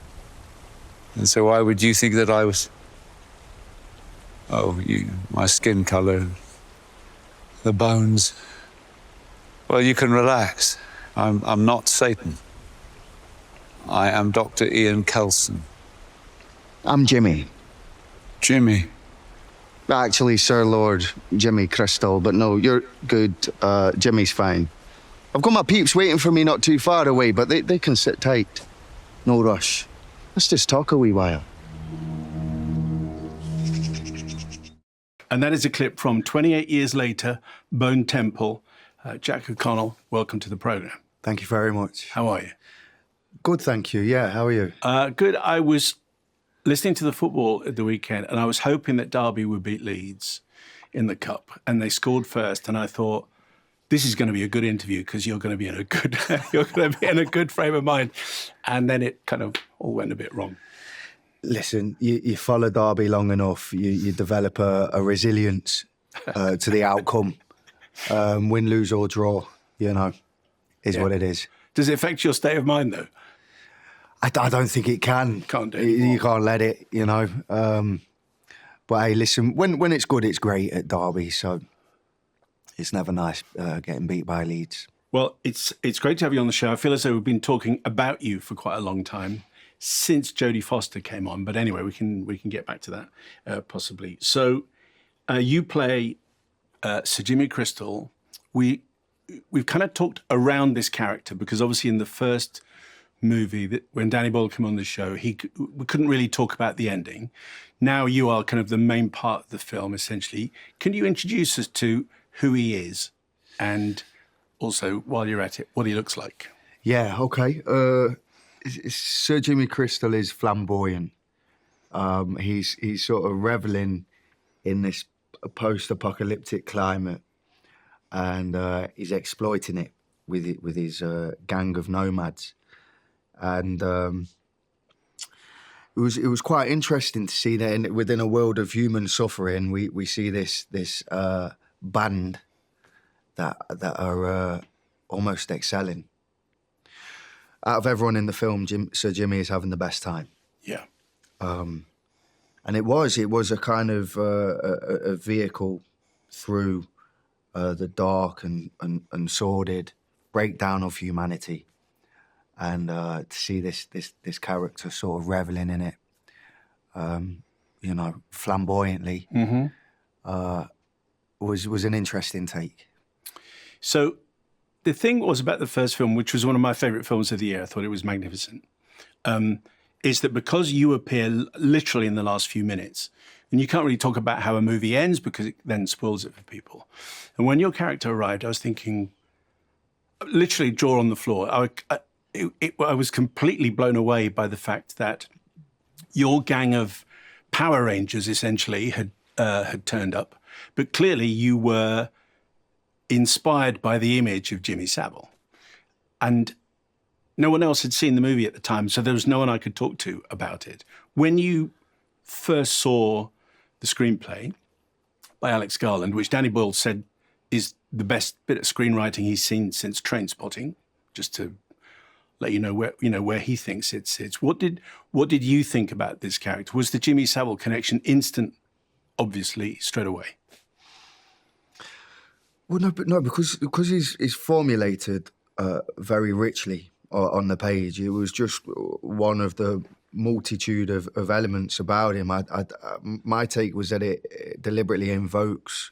And so why would you think that I was... my skin color, the bones. Well, you can relax. I'm not Satan. I am Dr. Ian Kelson. I'm Jimmy. Jimmy? Actually, Sir Lord Jimmy Crystal, but no, you're good. Jimmy's fine. I've got my peeps waiting for me not too far away, but they can sit tight. No rush. Let's just talk a wee while. And that is a clip from 28 Years Later, Bone Temple. Jack O'Connell, welcome to the program. Thank you very much. How are you? Good, thank you. Yeah, how are you? Good. I was listening to the football at the weekend, and I was hoping that Derby would beat Leeds in the Cup, and they scored first. And I thought, this is going to be a good interview because you're going to be in a good frame of mind. And then it kind of all went a bit wrong. Listen, you follow Derby long enough, you develop a resilience to the outcome. Win, lose or draw, is what it is. Does it affect your state of mind, though? I don't think it can. Can't do it. You can't let it, But hey, listen, when it's good, it's great at Derby. So it's never nice getting beat by leads. Well, it's great to have you on the show. I feel as though we've been talking about you for quite a long time, since Jodie Foster came on. But anyway, we can get back to that possibly. So you play Sir Jimmy Crystal. We've kind of talked around this character because obviously in the first movie, when Danny Boyle came on the show, we couldn't really talk about the ending. Now you are kind of the main part of the film, essentially. Can you introduce us to who he is and also, while you're at it, what he looks like? Yeah, okay. Sir Jimmy Crystal is flamboyant. He's sort of reveling in this post-apocalyptic climate, and he's exploiting it with his gang of nomads. And it was quite interesting to see that within a world of human suffering, we see this band that are almost excelling. Out of everyone in the film, Sir Jimmy is having the best time. Yeah. And it was a kind of a vehicle through the dark and sordid breakdown of humanity, and to see this character sort of reveling in it, flamboyantly, was an interesting take. So the thing was about the first film, which was one of my favourite films of the year, I thought it was magnificent, is that because you appear literally in the last few minutes, and you can't really talk about how a movie ends because it then spoils it for people. And when your character arrived, I was thinking, literally jaw on the floor. I was completely blown away by the fact that your gang of Power Rangers essentially had turned up, but clearly you were inspired by the image of Jimmy Savile. And no one else had seen the movie at the time, so there was no one I could talk to about it. When you first saw the screenplay by Alex Garland, which Danny Boyle said is the best bit of screenwriting he's seen since Trainspotting, just to let you know where he thinks it sits. What did you think about this character? Was the Jimmy Savile connection instant, obviously, straight away? Well, no, because he's formulated very richly on the page. It was just one of the multitude of elements about him. My take was that it deliberately invokes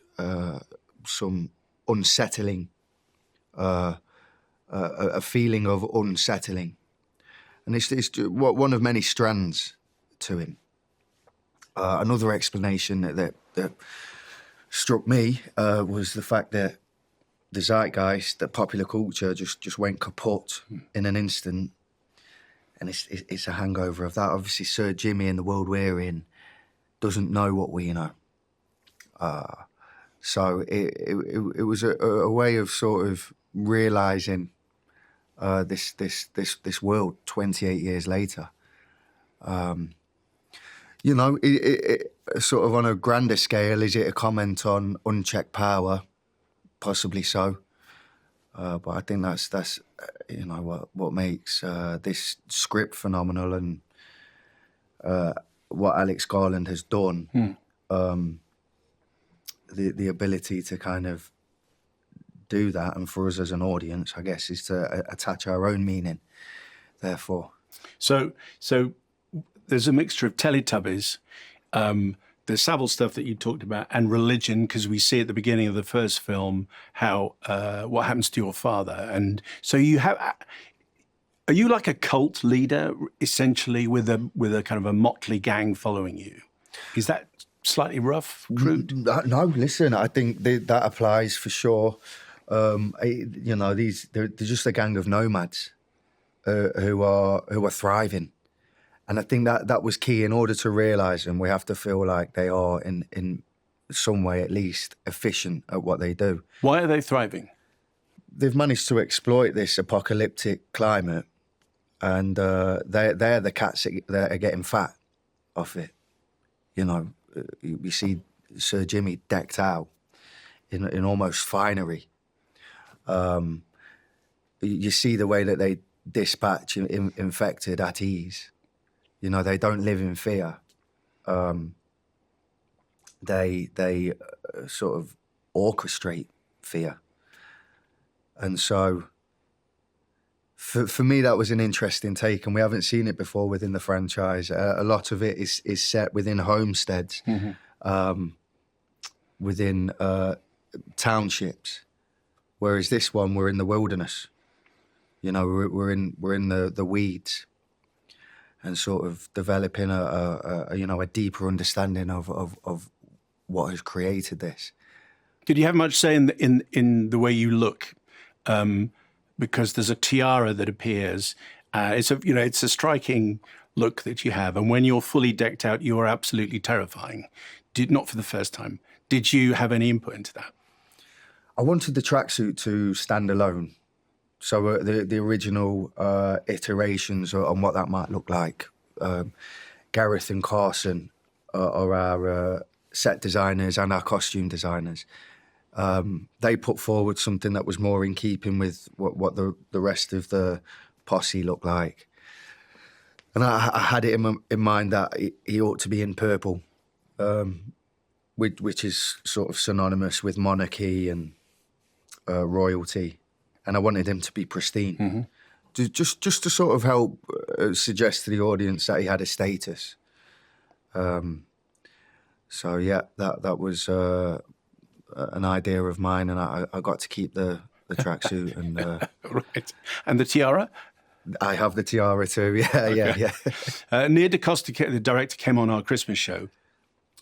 some unsettling, a feeling of unsettling, and it's one of many strands to him. Another explanation that struck me was the fact that the zeitgeist, that popular culture just went kaput in an instant, and it's a hangover of that. Obviously, Sir Jimmy in the world we're in doesn't know what we know. So it was a way of sort of realising this world 28 years later. Sort of on a grander scale, is it a comment on unchecked power? Possibly so. But I think that's what makes this script phenomenal, and what Alex Garland has done. The ability to kind of do that, and for us as an audience, I guess, is to attach our own meaning. Therefore, so there's a mixture of Teletubbies, the Savile stuff that you talked about, and religion, because we see at the beginning of the first film how what happens to your father, and so you have. Are you like a cult leader, essentially, with a kind of a motley gang following you? Is that slightly rough, crude? No, listen, I think that applies for sure. They're just a gang of nomads who are thriving. And I think that was key. In order to realise them, we have to feel like they are, in some way at least, efficient at what they do. Why are they thriving? They've managed to exploit this apocalyptic climate, and they're the cats that are getting fat off it. You see Sir Jimmy decked out in almost finery. You see the way that they dispatch infected at ease. They don't live in fear. They sort of orchestrate fear. And so for me, that was an interesting take, and we haven't seen it before within the franchise. A lot of it is set within homesteads, within townships, whereas this one, we're in the wilderness. You know, we're in the weeds, and sort of developing a deeper understanding of what has created this. Did you have much say in the way you look? Because there's a tiara that appears. It's a striking look that you have, and when you're fully decked out, you are absolutely terrifying. Not for the first time. Did you have any input into that? I wanted the tracksuit to stand alone. So the original iterations on what that might look like. Gareth and Carson are our set designers and our costume designers. They put forward something that was more in keeping with what the rest of the posse looked like. And I had it in mind that he ought to be in purple, which is sort of synonymous with monarchy and royalty. And I wanted him to be pristine, just to sort of help suggest to the audience that he had a status. So yeah, that was an idea of mine, and I got to keep the tracksuit and right. And the tiara? I have the tiara too. Yeah. Nia DaCosta, the director, came on our Christmas show,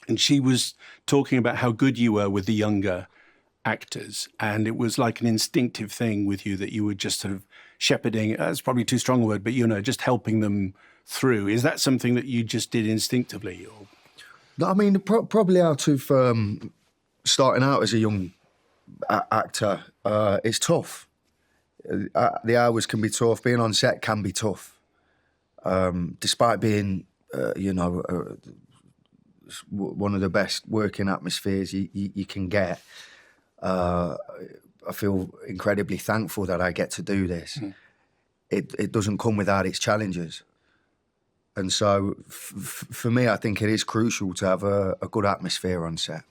and she was talking about how good you were with the younger actors, and it was like an instinctive thing with you that you were just sort of shepherding. That's probably too strong a word, but just helping them through. Is that something that you just did instinctively? Or? I mean, probably out of starting out as a young actor, it's tough. The hours can be tough. Being on set can be tough. Despite being, one of the best working atmospheres you can get, I feel incredibly thankful that I get to do this. It doesn't come without its challenges. And so for me, I think it is crucial to have a good atmosphere on set.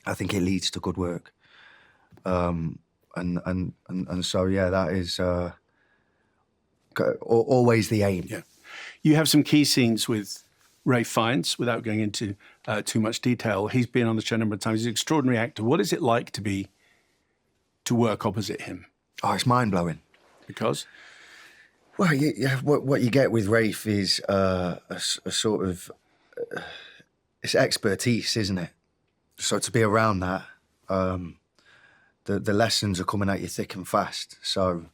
I think it leads to good work. And so, yeah, that is always the aim. Yeah. You have some key scenes with Ralph Fiennes, without going into too much detail. He's been on the show a number of times. He's an extraordinary actor. What is it like to work opposite him? Oh, it's mind-blowing. Because? Well, what you get with Ralph is a sort of... it's expertise, isn't it? So to be around that, the lessons are coming at you thick and fast. So,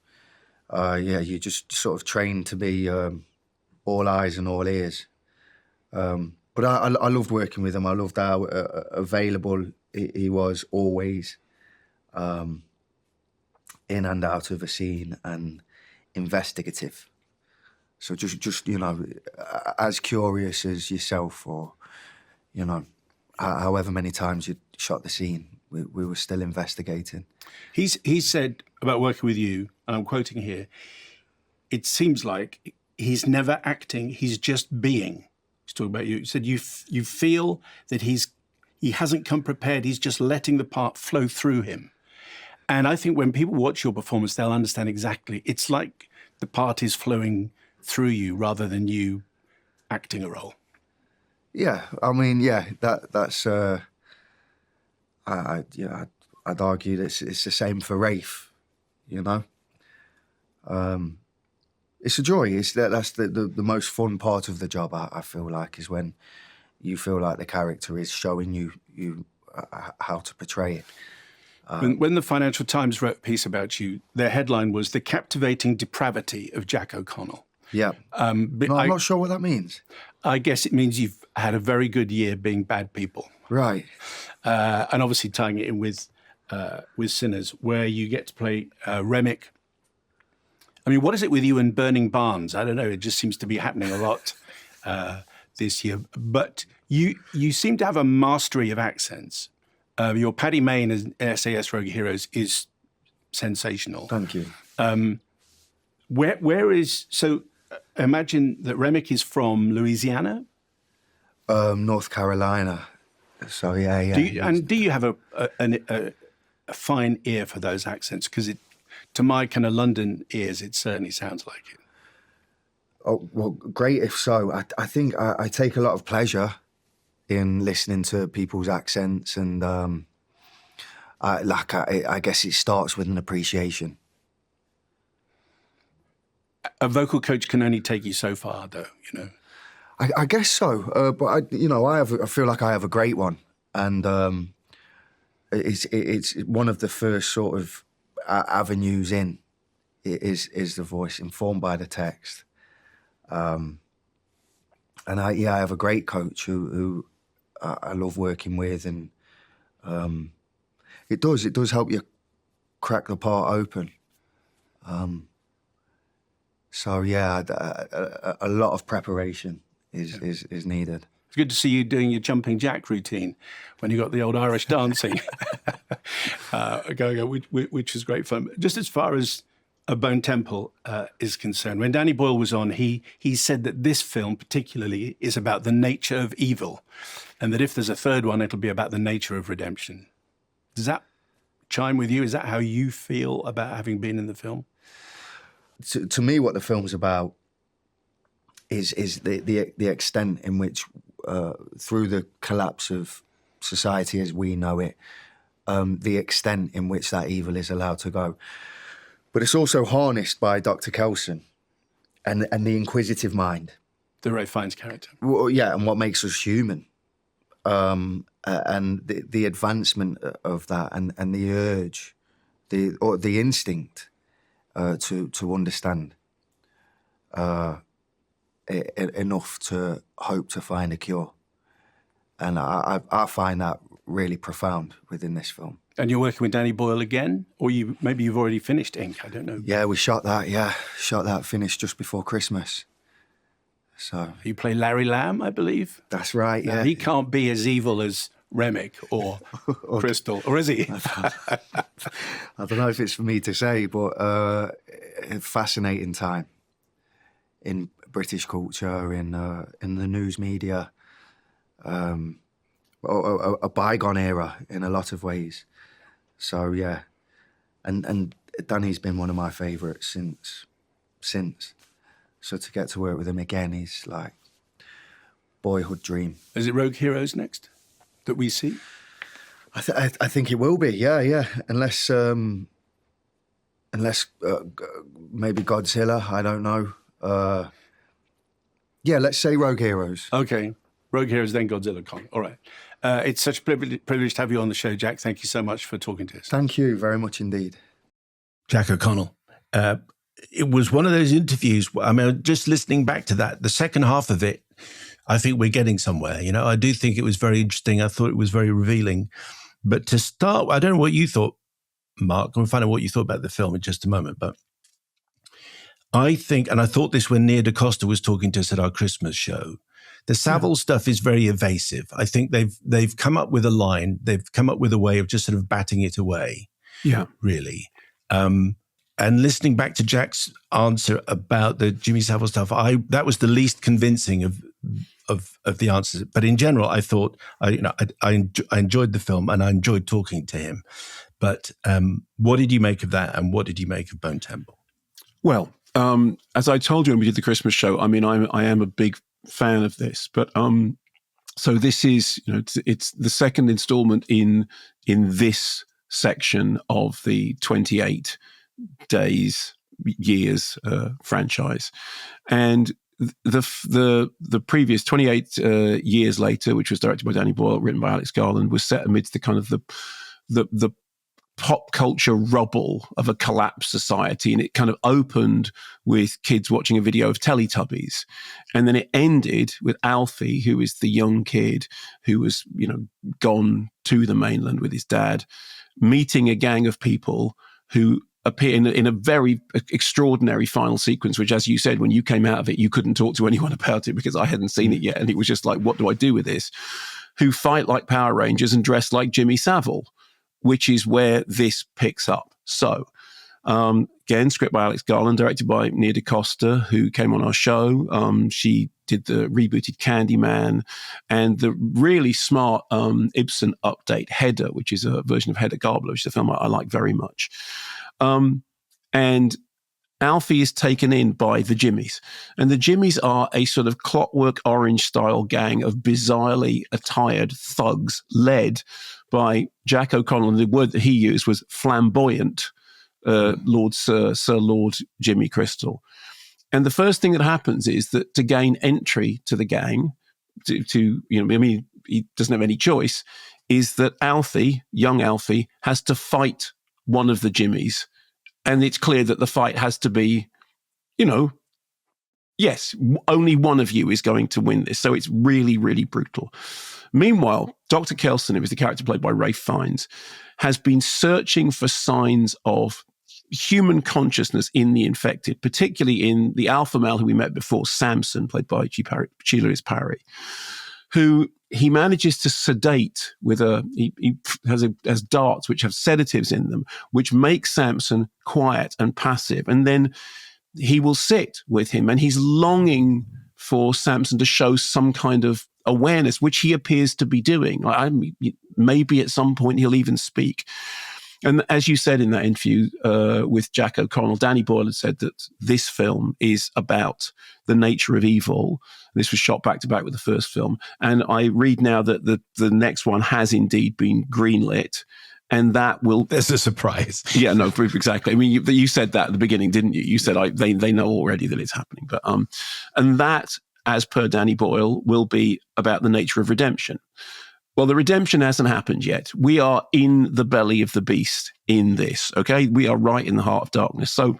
you just sort of train to be all eyes and all ears. But I loved working with him. I loved how available he was always, in and out of a scene, and investigative. So just as curious as yourself, or however many times you shot the scene, we were still investigating. He said about working with you, and I'm quoting here, it seems like he's never acting, he's just being. He's talking about you. He said you feel that he hasn't come prepared, he's just letting the part flow through him. And I think when people watch your performance, they'll understand exactly. It's like the part is flowing through you rather than you acting a role. Yeah, I mean, that's. I'd argue that it's the same for Rafe. It's a joy. That's the most fun part of the job. I feel like is when you feel like the character is showing you how to portray it. When the Financial Times wrote a piece about you, their headline was "The Captivating Depravity of Jack O'Connell." Yeah, I'm not sure what that means. I guess it means you've had a very good year being bad people, right? And obviously tying it in with Sinners, where you get to play Remick. I mean, what is it with you and burning barns? I don't know. It just seems to be happening a lot this year. But you seem to have a mastery of accents. Your Paddy Mayne as SAS Rogue Heroes is sensational. Thank you. Where is... So imagine that Remick is from Louisiana? North Carolina. So, yeah. Do you have a fine ear for those accents? Because to my kind of London ears, it certainly sounds like it. Oh, well, great if so. I think I take a lot of pleasure in listening to people's accents, and I guess it starts with an appreciation. A vocal coach can only take you so far, though, you know. I guess so, but I feel like I have a great one, and it's one of the first sort of avenues in. Is the voice informed by the text, and I have a great coach who I love working with, and it does help you crack the part open. So yeah, a lot of preparation is needed. It's good to see you doing your jumping jack routine when you got the old Irish dancing going on, which is great fun. Just as far as A Bone Temple is concerned, when Danny Boyle was on, he said that this film particularly is about the nature of evil, and that if there's a third one, it'll be about the nature of redemption. Does that chime with you? Is that how you feel about having been in the film? To me, what the film's about is the extent in which, through the collapse of society as we know it, the extent in which that evil is allowed to go. But it's also harnessed by Dr. Kelson and the inquisitive mind. The Ray Fiennes character. Well, yeah, and what makes us human. And the advancement of that, and the urge, the instinct to understand enough to hope to find a cure. And I find that really profound within this film. And you're working with Danny Boyle again? Or maybe you've already finished Ink, I don't know. Yeah, we shot that, finished just before Christmas. So you play Larry Lamb, I believe? That's right, yeah. Now, he can't be as evil as Remick or Crystal, or is he? I don't know if it's for me to say, but a fascinating time in British culture, in the news media, a bygone era in a lot of ways. So yeah, and Danny's been one of my favourites since. So to get to work with him again is like boyhood dream. Is it Rogue Heroes next that we see? I think it will be. Yeah. Unless maybe Godzilla. I don't know. Yeah, let's say Rogue Heroes. Okay, Rogue Heroes, then Godzilla Kong. All right. It's such a privilege to have you on the show, Jack. Thank you so much for talking to us. Thank you very much indeed. Jack O'Connell. It was one of those interviews. I mean, just listening back to that, the second half of it, I think we're getting somewhere. You know, I do think it was very interesting. I thought it was very revealing. But to start, I don't know what you thought, Mark. We'll find out what you thought about the film in just a moment. But I think, and I thought this when Nia DaCosta was talking to us at our Christmas show, the Savile stuff is very evasive. I think they've come up with a line. They've come up with a way of just sort of batting it away. Yeah, really. And listening back to Jack's answer about the Jimmy Savile stuff, that was the least convincing of the answers. But in general, I thought I enjoyed the film and I enjoyed talking to him. But what did you make of that, and what did you make of Bone Temple? Well, as I told you when we did the Christmas show, I mean, I am a big fan of this, but so this is, it's the second installment in this section of the 28 years franchise, and the previous 28 years later, which was directed by Danny Boyle, written by Alex Garland, was set amidst the kind of the pop culture rubble of a collapsed society, and it kind of opened with kids watching a video of Teletubbies, and then it ended with Alfie, who is the young kid who was gone to the mainland with his dad, meeting a gang of people who appear in a very extraordinary final sequence, which, as you said, when you came out of it, you couldn't talk to anyone about it because I hadn't seen it yet, and it was just like, what do I do with this? Who fight like Power Rangers and dress like Jimmy Savile, which is where this picks up. So, again, script by Alex Garland, directed by Nia DaCosta, who came on our show. She did the rebooted Candyman, and the really smart Ibsen update Hedda, which is a version of Hedda Gabler, which is a film I like very much. And Alfie is taken in by the Jimmies. And the Jimmies are a sort of Clockwork Orange style gang of bizarrely attired thugs led by Jack O'Connell. And the word that he used was flamboyant Sir Lord Jimmy Crystal. And the first thing that happens is that to gain entry to the gang, he doesn't have any choice, is that Alfie, young Alfie, has to fight one of the Jimmies. And it's clear that the fight has to be, yes, only one of you is going to win this. So it's really, really brutal. Meanwhile, Dr. Kelson, who was the character played by Ralph Fiennes, has been searching for signs of human consciousness in the infected, particularly in the alpha male who we met before, Samson, played by G. Lewis Parry, who he manages to sedate with he has darts which have sedatives in them, which make Samson quiet and passive. And then he will sit with him, and he's longing for Samson to show some kind of awareness, which he appears to be doing. Maybe at some point he'll even speak. And as you said in that interview with Jack O'Connell, Danny Boyle had said that this film is about the nature of evil. This was shot back to back with the first film. And I read now that the next one has indeed been greenlit. And that will... There's a surprise. Yeah, no, exactly. I mean, you said that at the beginning, didn't you? You said they know already that it's happening. But and that, as per Danny Boyle, will be about the nature of redemption. Well, the redemption hasn't happened yet. We are in the belly of the beast in this, okay? We are right in the heart of darkness. So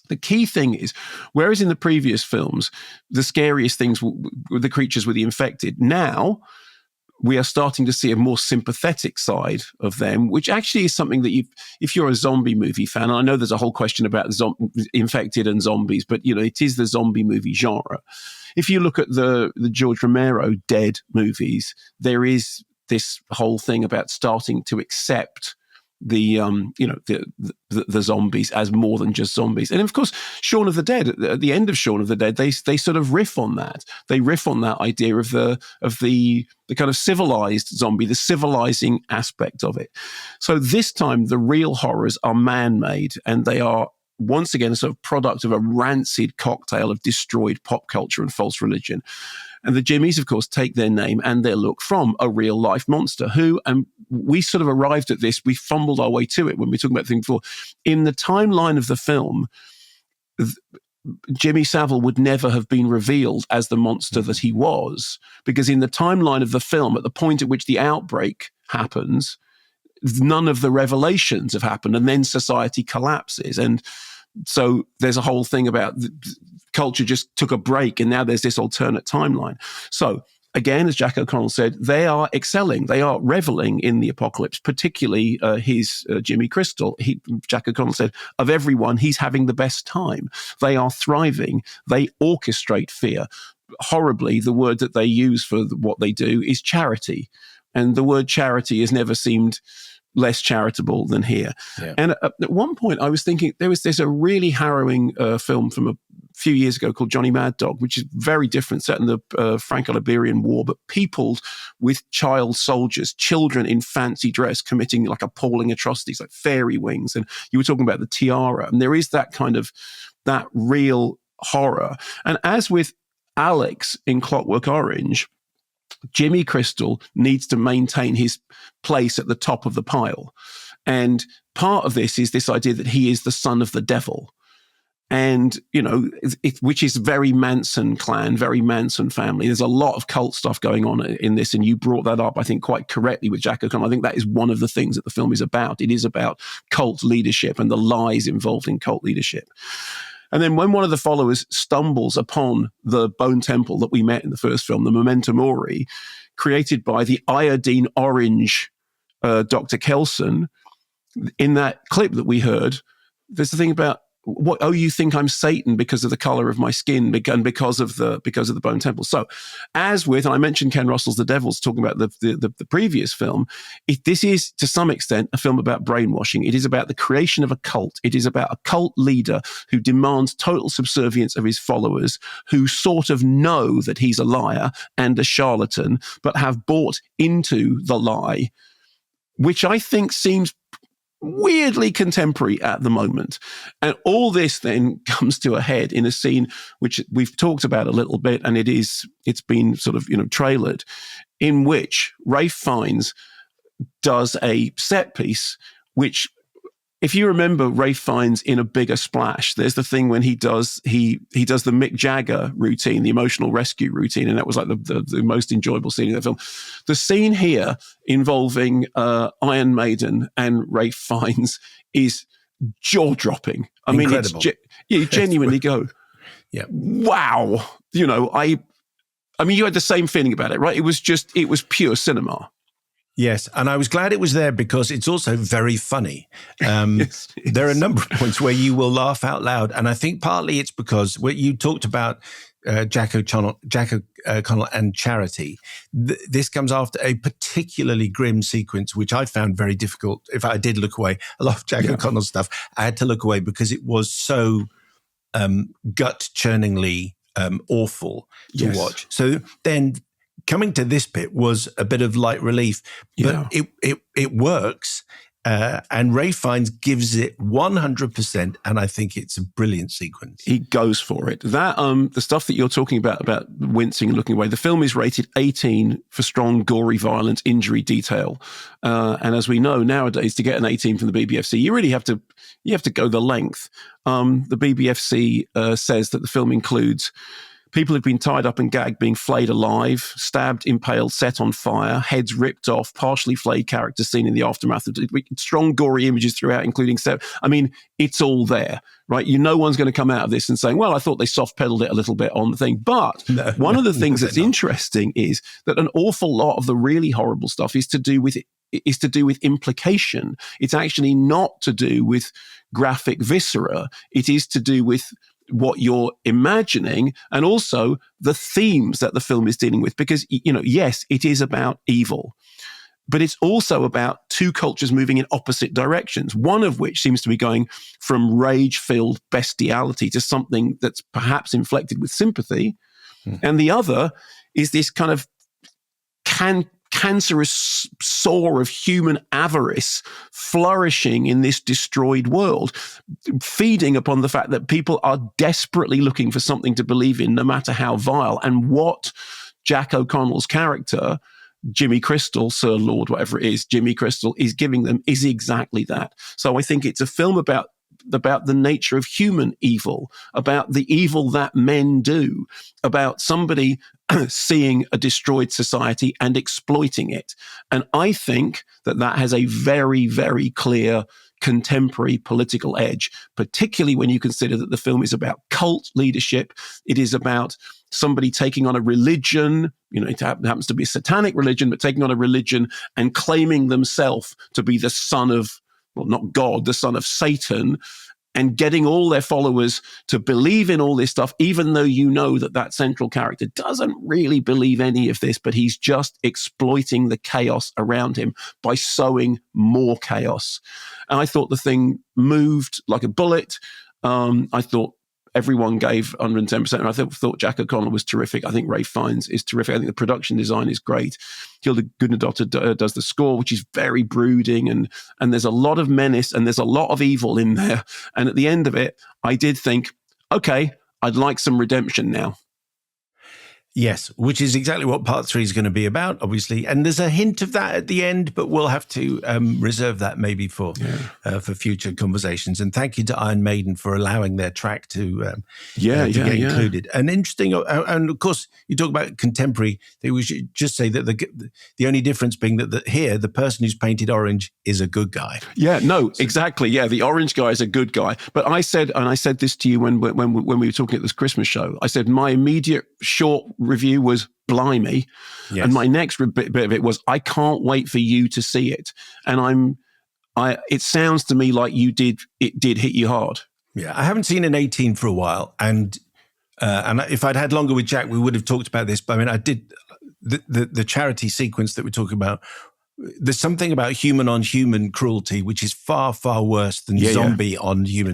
the key thing is, whereas in the previous films, the scariest things were the creatures were the infected, now we are starting to see a more sympathetic side of them, which actually is something that if you're a zombie movie fan, and I know there's a whole question about infected and zombies, but it is the zombie movie genre. If you look at the George Romero Dead movies, there is this whole thing about starting to accept the zombies as more than just zombies. And of course, Shaun of the Dead, at the end of Shaun of the Dead, they sort of riff on that. They riff on that idea of the kind of civilized zombie, the civilizing aspect of it. So this time, the real horrors are man-made, and they are once again a sort of product of a rancid cocktail of destroyed pop culture and false religion. And the Jimmies, of course, take their name and their look from a real-life monster who, and we sort of arrived at this, we fumbled our way to it when we were talking about the thing before. In the timeline of the film, Jimmy Savile would never have been revealed as the monster that he was, because in the timeline of the film, at the point at which the outbreak happens, none of the revelations have happened, and then society collapses. And so there's a whole thing about culture just took a break, and now there's this alternate timeline. So again, as Jack O'Connell said, they are excelling. They are reveling in the apocalypse, particularly his Jimmy Crystal. Jack O'Connell said, of everyone, he's having the best time. They are thriving. They orchestrate fear. Horribly, the word that they use for what they do is charity. And the word charity has never seemed less charitable than here. Yeah. And at one point I was thinking there's a really harrowing film from a few years ago called Johnny Mad Dog, which is very different, set in the Franco-Liberian War, but peopled with child soldiers, children in fancy dress committing like appalling atrocities like fairy wings. And you were talking about the tiara, and there is that kind of that real horror. And as with Alex in Clockwork Orange, Jimmy Crystal needs to maintain his place at the top of the pile. And part of this is this idea that he is the son of the devil. And, which is very Manson clan, very Manson family. There's a lot of cult stuff going on in this. And you brought that up, I think, quite correctly with Jack O'Connell. I think that is one of the things that the film is about. It is about cult leadership and the lies involved in cult leadership. And then when one of the followers stumbles upon the bone temple that we met in the first film, the Memento Mori, created by the iodine orange Dr. Kelson, in that clip that we heard, there's the thing about what? Oh, you think I'm Satan because of the color of my skin and because of the bone temple. So, as with, and I mentioned Ken Russell's The Devils, talking about the previous film. This is to some extent a film about brainwashing. It is about the creation of a cult. It is about a cult leader who demands total subservience of his followers, who sort of know that he's a liar and a charlatan, but have bought into the lie, which I think seems weirdly contemporary at the moment. And all this then comes to a head in a scene which we've talked about a little bit, and it's been sort of, trailered, in which Ralph Fiennes does a set piece, which, if you remember Ralph Fiennes in A Bigger Splash, there's the thing when he does the Mick Jagger routine, the emotional rescue routine, and that was like the most enjoyable scene in the film. The scene here involving Iron Maiden and Ralph Fiennes is jaw-dropping. I mean, you genuinely go, yeah, wow. I mean, you had the same feeling about it, right? It was pure cinema. Yes, and I was glad it was there because it's also very funny. There are a number of points where you will laugh out loud, and I think partly it's because what you talked about, Jack O'Connell and Charity. This comes after a particularly grim sequence, which I found very difficult. If I did look away, a lot of Jack O'Connell stuff, I had to look away because it was so gut-churningly awful to watch. So then, coming to this bit was a bit of light relief, but it works. And Ralph Fiennes gives it 100%, and I think it's a brilliant sequence. He goes for it. That the stuff that you're talking about wincing and looking away, the film is rated 18 for strong, gory, violent injury detail. And as we know nowadays, to get an 18 from the BBFC, you really have to go the length. The BBFC says that the film includes people who've been tied up and gagged, being flayed alive, stabbed, impaled, set on fire, heads ripped off, partially flayed characters seen in the aftermath. Strong, gory images throughout, including... I mean, it's all there, right? No one's going to come out of this and saying, well, I thought they soft-pedaled it a little bit on the thing. But one of the things that's interesting is that an awful lot of the really horrible stuff is to do with implication. It's actually not to do with graphic viscera. It is to do with what you're imagining, and also the themes that the film is dealing with. Because, yes, it is about evil, but it's also about two cultures moving in opposite directions, one of which seems to be going from rage-filled bestiality to something that's perhaps inflected with sympathy, and the other is this kind of cancerous sore of human avarice flourishing in this destroyed world, feeding upon the fact that people are desperately looking for something to believe in, no matter how vile. And what Jack O'Connell's character, Jimmy Crystal, Sir Lord, whatever it is, Jimmy Crystal, is giving them is exactly that. So I think it's a film about the nature of human evil, about the evil that men do, about somebody seeing a destroyed society and exploiting it. And I think that has a very, very clear contemporary political edge, particularly when you consider that the film is about cult leadership. It is about somebody taking on a religion, it happens to be a satanic religion, but taking on a religion and claiming themselves to be the son of, well, not God, the son of Satan, and getting all their followers to believe in all this stuff, even though that central character doesn't really believe any of this, but he's just exploiting the chaos around him by sowing more chaos. And I thought the thing moved like a bullet. I thought everyone gave 110%. And I thought Jack O'Connell was terrific. I think Ralph Fiennes is terrific. I think the production design is great. Hilda Gudnadottir does the score, which is very brooding, and there's a lot of menace and there's a lot of evil in there. And at the end of it, I did think, okay, I'd like some redemption now. Yes, which is exactly what part 3 is going to be about, obviously. And there's a hint of that at the end, but we'll have to reserve that maybe for future conversations. And thank you to Iron Maiden for allowing their track to get included. And interesting, and of course, you talk about contemporary. We should just say that the only difference being that here, the person who's painted orange is a good guy. Yeah, no, exactly. Yeah, the orange guy is a good guy. But I said this to you when we were talking at this Christmas show, I said my immediate short review was blimey, and my next bit of it was I can't wait for you to see it. And it sounds to me like it did hit you hard. Yeah, I haven't seen an 18 for a while, and if I'd had longer with Jack, we would have talked about this. But I mean, I did the charity sequence that we're talking about. There's something about human on human cruelty, which is far, far worse than zombie on human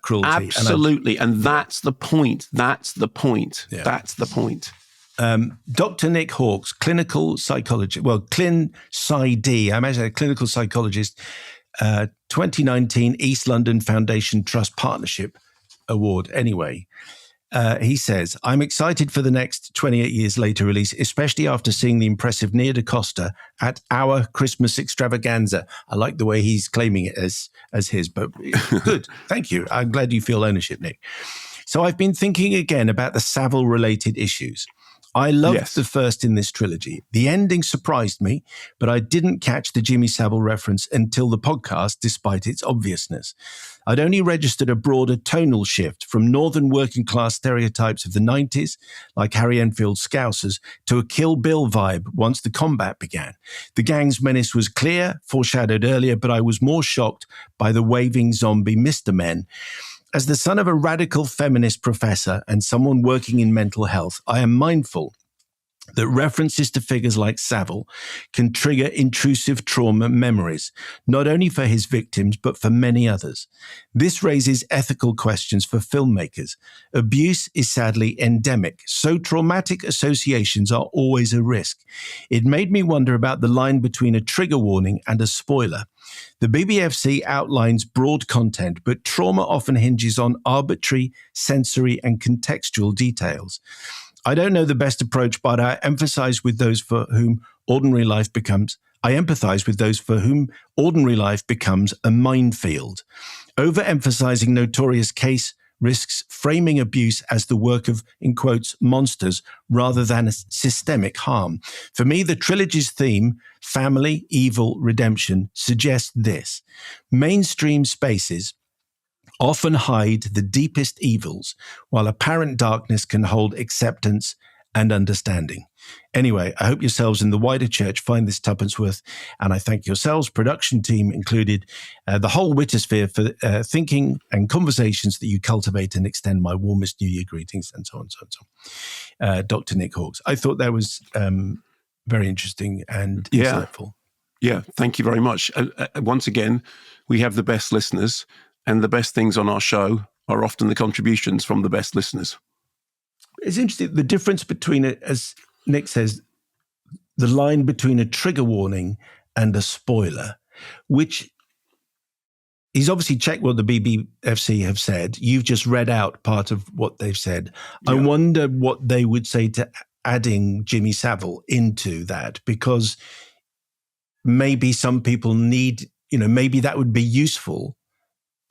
cruelty. Absolutely. And that's the point. That's the point. Yeah. That's the point. Dr. Nick Hawkes, clinical psychologist, Clin-Psy-D, I imagine a clinical psychologist, 2019 East London Foundation Trust Partnership Award. Anyway, he says, I'm excited for the next 28 Years Later release, especially after seeing the impressive Nia DaCosta at our Christmas Extravaganza. I like the way he's claiming it as his, but good. Thank you. I'm glad you feel ownership, Nick. So I've been thinking again about the Savile-related issues. I loved the first in this trilogy. The ending surprised me, but I didn't catch the Jimmy Savile reference until the podcast, despite its obviousness. I'd only registered a broader tonal shift from northern working class stereotypes of the 90s, like Harry Enfield's Scousers, to a Kill Bill vibe once the combat began. The gang's menace was clear, foreshadowed earlier, but I was more shocked by the waving zombie Mr. Men. As the son of a radical feminist professor and someone working in mental health, I am mindful that references to figures like Savile can trigger intrusive trauma memories, not only for his victims, but for many others. This raises ethical questions for filmmakers. Abuse is sadly endemic, so traumatic associations are always a risk. It made me wonder about the line between a trigger warning and a spoiler. The BBFC outlines broad content, but trauma often hinges on arbitrary, sensory, and contextual details. I don't know the best approach, but I empathize with those for whom ordinary life becomes a minefield. Overemphasizing notorious case risks framing abuse as the work of, in quotes, monsters rather than a systemic harm. For me, the trilogy's theme, family, evil, redemption, suggests this. Mainstream spaces often hide the deepest evils, while apparent darkness can hold acceptance and understanding. Anyway, I hope yourselves in the wider church find this tuppence worth, and I thank yourselves, production team included, the whole Wittersphere for thinking and conversations that you cultivate, and extend my warmest New Year greetings, and so on, so on, so on. Dr. Nick Hawkes. I thought that was very interesting and insightful. Yeah, thank you very much. Once again, we have the best listeners, and the best things on our show are often the contributions from the best listeners. It's interesting, the difference between it, as Nick says, the line between a trigger warning and a spoiler, which he's obviously checked what the BBFC have said. You've just read out part of what they've said. Yeah. I wonder what they would say to adding Jimmy Savile into that, because maybe some people need, maybe that would be useful.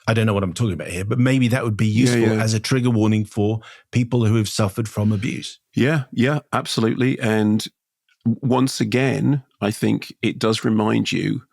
I don't know what I'm talking about here, but maybe that would be useful as a trigger warning for people who have suffered from abuse. Yeah, absolutely. And once again, I think it does remind you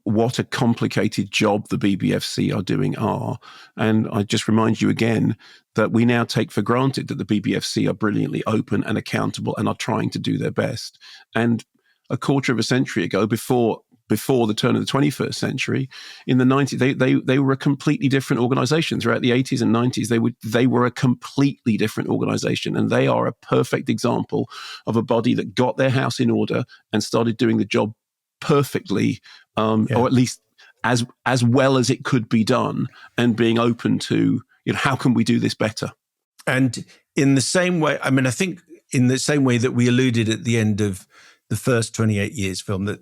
what a complicated job the BBFC are doing are. And I just remind you again that we now take for granted that the BBFC are brilliantly open and accountable and are trying to do their best. And a quarter of a century ago, before the turn of the 21st century, in the 90s, they were a completely different organization. Throughout the 80s and 90s, they were a completely different organization. And they are a perfect example of a body that got their house in order and started doing the job perfectly, or at least as well as it could be done, and being open to, how can we do this better? And in the same way, I think in the same way that we alluded at the end of the first 28 Years film, that,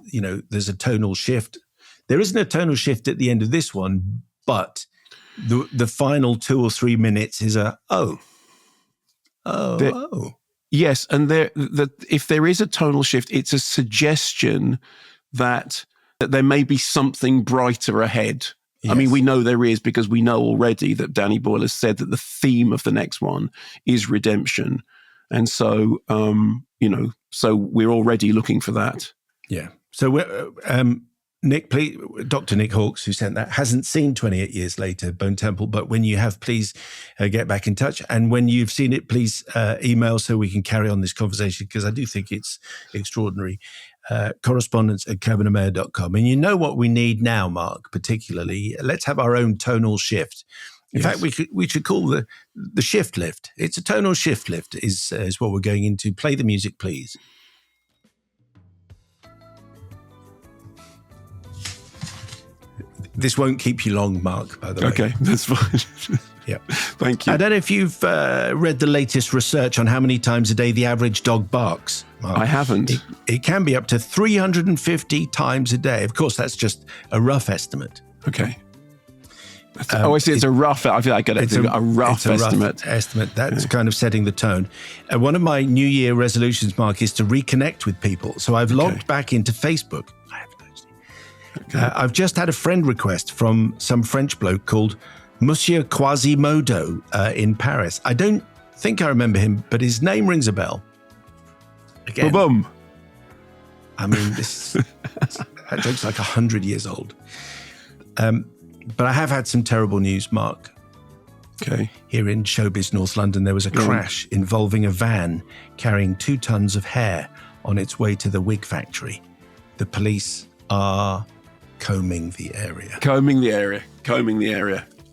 there's a tonal shift. There isn't a tonal shift at the end of this one, but the final 2 or 3 minutes is Yes, and if there is a tonal shift, it's a suggestion that there may be something brighter ahead. Yes. I mean, we know there is, because we know already that Danny Boyle has said that the theme of the next one is redemption. And so, so we're already looking for that. Yeah. So, Nick, please, Dr. Nick Hawkes, who sent that, hasn't seen 28 Years Later, Bone Temple, but when you have, please get back in touch. And when you've seen it, please email so we can carry on this conversation, because I do think it's extraordinary. Correspondence@KevinandMayo.com. And you know what we need now, Mark, particularly? Let's have our own tonal shift. In fact, we should call the shift lift. It's a tonal shift lift is what we're going into. Play the music, please. This won't keep you long, Mark, by the way. Okay, that's fine. Yeah. Thank you. I don't know if you've read the latest research on how many times a day the average dog barks, Mark. I haven't. It can be up to 350 times a day. Of course, that's just a rough estimate. Okay. I see. It's a rough. I feel like I get it. A rough estimate. That's kind of setting the tone. One of my New Year resolutions, Mark, is to reconnect with people. So I've logged back into Facebook. I haven't actually. Okay. I've just had a friend request from some French bloke called Monsieur Quasimodo in Paris. I don't think I remember him, but his name rings a bell. Again, Boom. I mean, that joke's like 100 years old. But I have had some terrible news, Mark. Okay. Here in showbiz North London, there was a crash involving a van carrying 2 tons of hair on its way to the wig factory. The police are combing the area. Combing the area.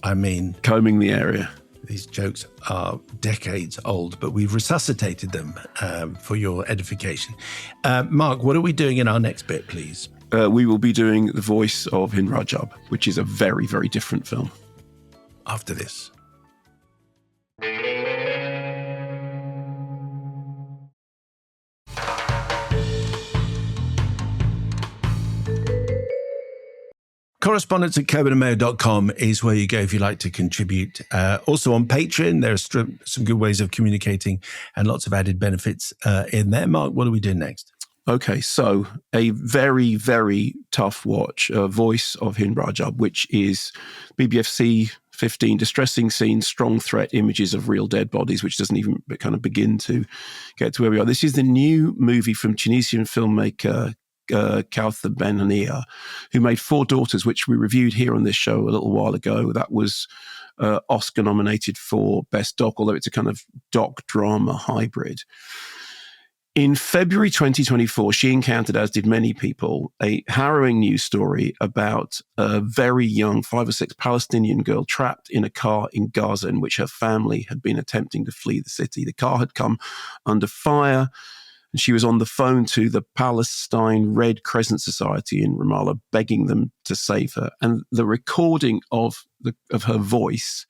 I mean, combing the area. These jokes are decades old, but we've resuscitated them for your edification. Mark, what are we doing in our next bit, please? We will be doing The Voice of Hind Rajab, which is a very, very different film. After this. Correspondence at KermodeandMayo.com is where you go if you like to contribute. Also on Patreon, there are some good ways of communicating and lots of added benefits in there. Mark, what are we doing next? Okay, so a very, very tough watch, Voice of Hind Rajab, which is BBFC 15, distressing scenes, strong threat, images of real dead bodies, which doesn't even kind of begin to get to where we are. This is the new movie from Tunisian filmmaker Kauthar Ben-Hania, who made 4 Daughters, which we reviewed here on this show a little while ago. That was Oscar nominated for Best Doc, although it's a kind of doc-drama hybrid. In February 2024, she encountered, as did many people, a harrowing news story about a very young 5 or 6 Palestinian girl trapped in a car in Gaza in which her family had been attempting to flee the city. The car had come under fire, and she was on the phone to the Palestine Red Crescent Society in Ramallah, begging them to save her. And the recording of her voice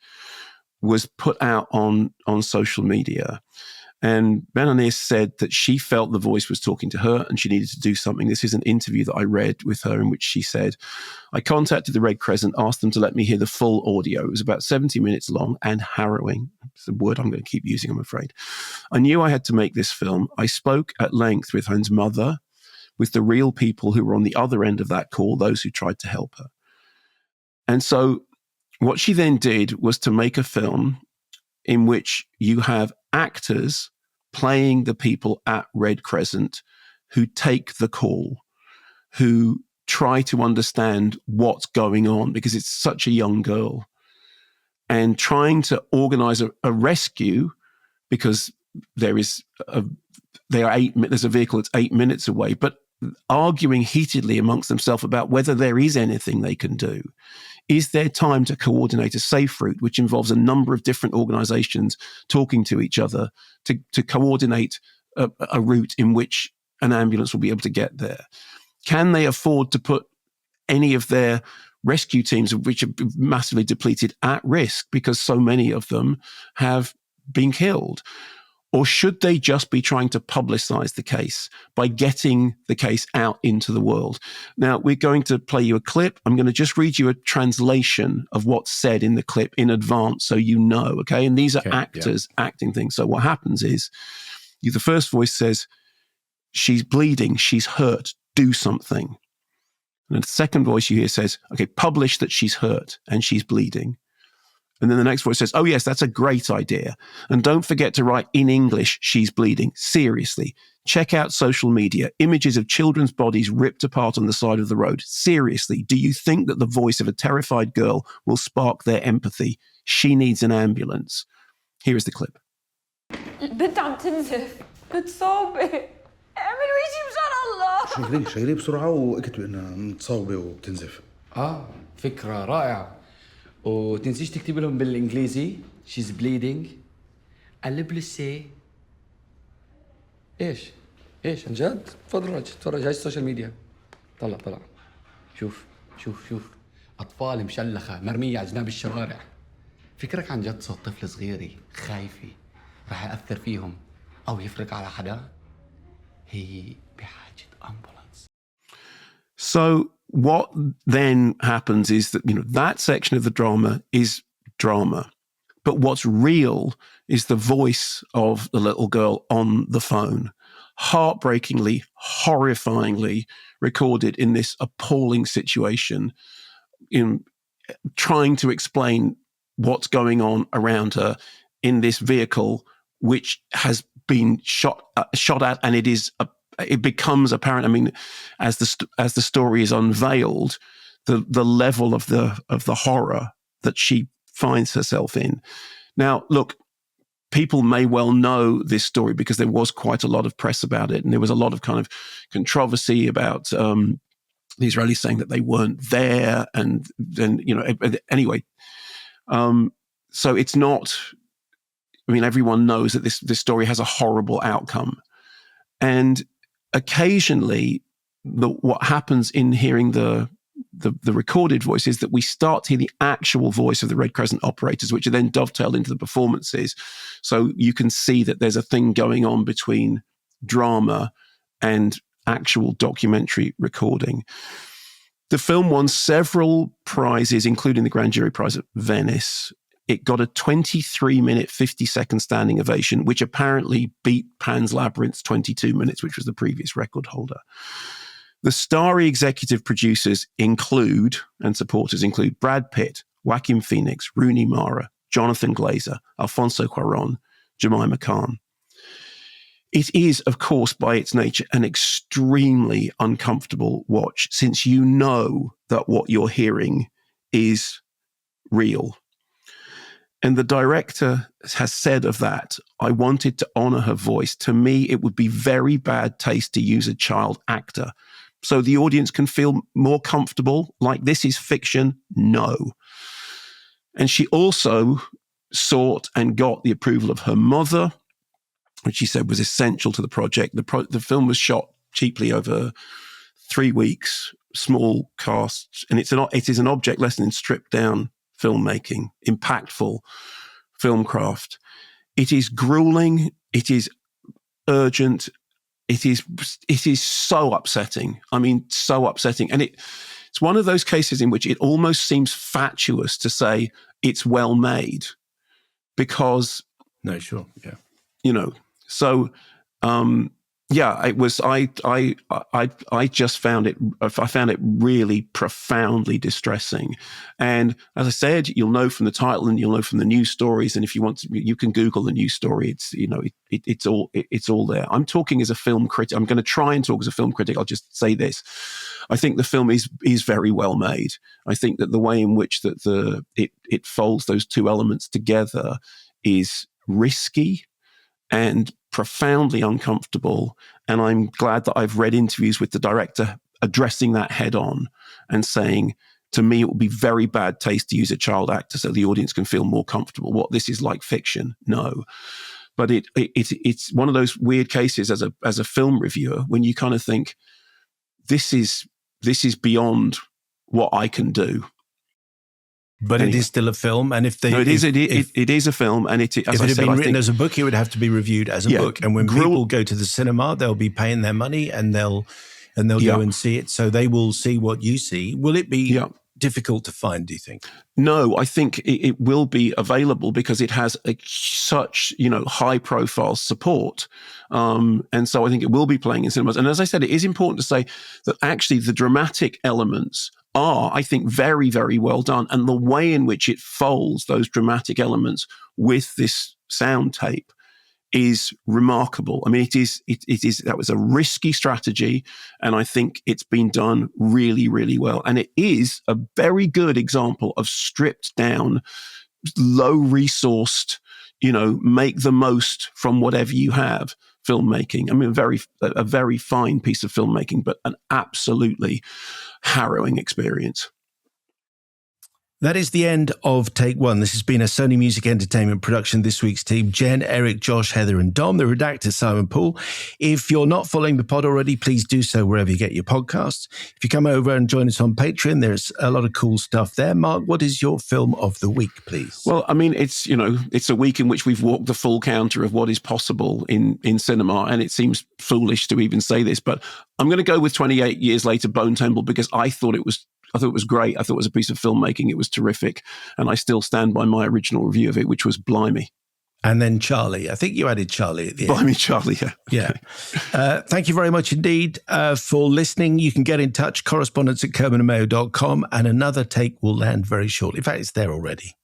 was put out on social media. And Ben-Hania said that she felt the voice was talking to her and she needed to do something. This is an interview that I read with her in which she said, I contacted the Red Crescent, asked them to let me hear the full audio. It was about 70 minutes long and harrowing. It's a word I'm going to keep using, I'm afraid. I knew I had to make this film. I spoke at length with Hind's mother, with the real people who were on the other end of that call, those who tried to help her. And so what she then did was to make a film in which you have actors playing the people at Red Crescent who take the call, who try to understand what's going on because it's such a young girl, and trying to organize a rescue because there's a vehicle that's 8 minutes away, but arguing heatedly amongst themselves about whether there is anything they can do. Is there time to coordinate a safe route, which involves a number of different organizations talking to each other to coordinate a route in which an ambulance will be able to get there? Can they afford to put any of their rescue teams, which are massively depleted, at risk because so many of them have been killed? Or should they just be trying to publicize the case by getting the case out into the world? Now, we're going to play you a clip. I'm going to just read you a translation of what's said in the clip in advance so you know, okay? And these are actors acting things. So what happens is the first voice says, she's bleeding, she's hurt, do something. And the second voice you hear says, okay, publish that she's hurt and she's bleeding. And then the next voice says, oh, yes, that's a great idea. And don't forget to write in English, she's bleeding. Seriously. Check out social media. Images of children's bodies ripped apart on the side of the road. Seriously. Do you think that the voice of a terrified girl will spark their empathy? She needs an ambulance. Here is the clip. البنت عم تنزف متصابة اعملوا شيء مشان الله شغلي بسرعة واكتبوا انها متصابة وبتنزف. فكرة رائعة وتنسيش تكتب لهم بالإنجليزي she's bleeding اللي إيش عن جد؟ تفرج هاي السوشيال ميديا طلع شوف أطفال مشلخة مرمية على جناب الشوارع فكرك عن جد صوت طفل صغيري خايفة راح يأثر فيهم أو يفرق على حدا هي بحاجة أمبولانس. So what then happens is that, that section of the drama is drama. But what's real is the voice of the little girl on the phone, heartbreakingly, horrifyingly recorded in this appalling situation, in trying to explain what's going on around her in this vehicle, which has been shot at, and it becomes apparent. I mean, as the story is unveiled, the level of the horror that she finds herself in. Now, look, people may well know this story because there was quite a lot of press about it, and there was a lot of kind of controversy about the Israelis saying that they weren't there, and then anyway. So it's not. I mean, everyone knows that this story has a horrible outcome, and occasionally, what happens in hearing the recorded voice is that we start to hear the actual voice of the Red Crescent operators, which are then dovetailed into the performances. So you can see that there's a thing going on between drama and actual documentary recording. The film won several prizes, including the Grand Jury Prize at Venice. It got a 23-minute, 50-second standing ovation, which apparently beat Pan's Labyrinth's 22 minutes, which was the previous record holder. The starry executive producers and supporters include Brad Pitt, Joaquin Phoenix, Rooney Mara, Jonathan Glazer, Alfonso Cuarón, Jemima Khan. It is, of course, by its nature, an extremely uncomfortable watch, since you know that what you're hearing is real. And the director has said of that, I wanted to honor her voice. To me, it would be very bad taste to use a child actor. So the audience can feel more comfortable, like this is fiction? No. And she also sought and got the approval of her mother, which she said was essential to the project. The film was shot cheaply over 3 weeks, small casts, and it is an object lesson in stripped down filmmaking, impactful film craft. It is grueling. It is urgent. It is so upsetting. I mean, so upsetting. And it's one of those cases in which it almost seems fatuous to say it's well made because. No, sure. Yeah. So, it was, I just found it really profoundly distressing. And as I said, you'll know from the title and you'll know from the news stories. And if you want to, you can Google the news story. It's all there. I'm talking as a film critic. I'm going to try and talk as a film critic. I'll just say this. I think the film is very well made. I think that the way in which that it folds those two elements together is risky and profoundly uncomfortable. And I'm glad that I've read interviews with the director addressing that head on and saying, to me, it would be very bad taste to use a child actor so the audience can feel more comfortable. What, this is like fiction? No. But it's one of those weird cases as a film reviewer when you kind of think, this is beyond what I can do. But anyway. It is still a film, and it is a film, and if it had been written as a book, it would have to be reviewed as a book. And when people go to the cinema, they'll be paying their money, and they'll go and see it, so they will see what you see. Will it be difficult to find? Do you think? No, I think it will be available because it has such high profile support, and so I think it will be playing in cinemas. And as I said, it is important to say that actually the dramatic elements are, I think, very, very well done. And the way in which it folds those dramatic elements with this sound tape is remarkable. I mean, it is, that was a risky strategy. And I think it's been done really, really well. And it is a very good example of stripped down, low resourced, make the most from whatever you have filmmaking. I mean, a very fine piece of filmmaking, but an absolutely harrowing experience. That is the end of Take One. This has been a Sony Music Entertainment production. This week's team, Jen, Eric, Josh, Heather and Dom. The redactor, Simon Poole. If you're not following the pod already, please do so wherever you get your podcasts. If you come over and join us on Patreon, there's a lot of cool stuff there. Mark, what is your film of the week, please? Well, I mean, it's a week in which we've walked the full counter of what is possible in cinema, and it seems foolish to even say this, but I'm going to go with 28 Years Later, Bone Temple, because I thought it was great. I thought it was a piece of filmmaking. It was terrific. And I still stand by my original review of it, which was Blimey. And then Charlie. I think you added Charlie at the end. Blimey Charlie, yeah. Yeah. Thank you very much indeed for listening. You can get in touch, correspondence@kermodeandmayo.com, and another take will land very shortly. In fact, it's there already.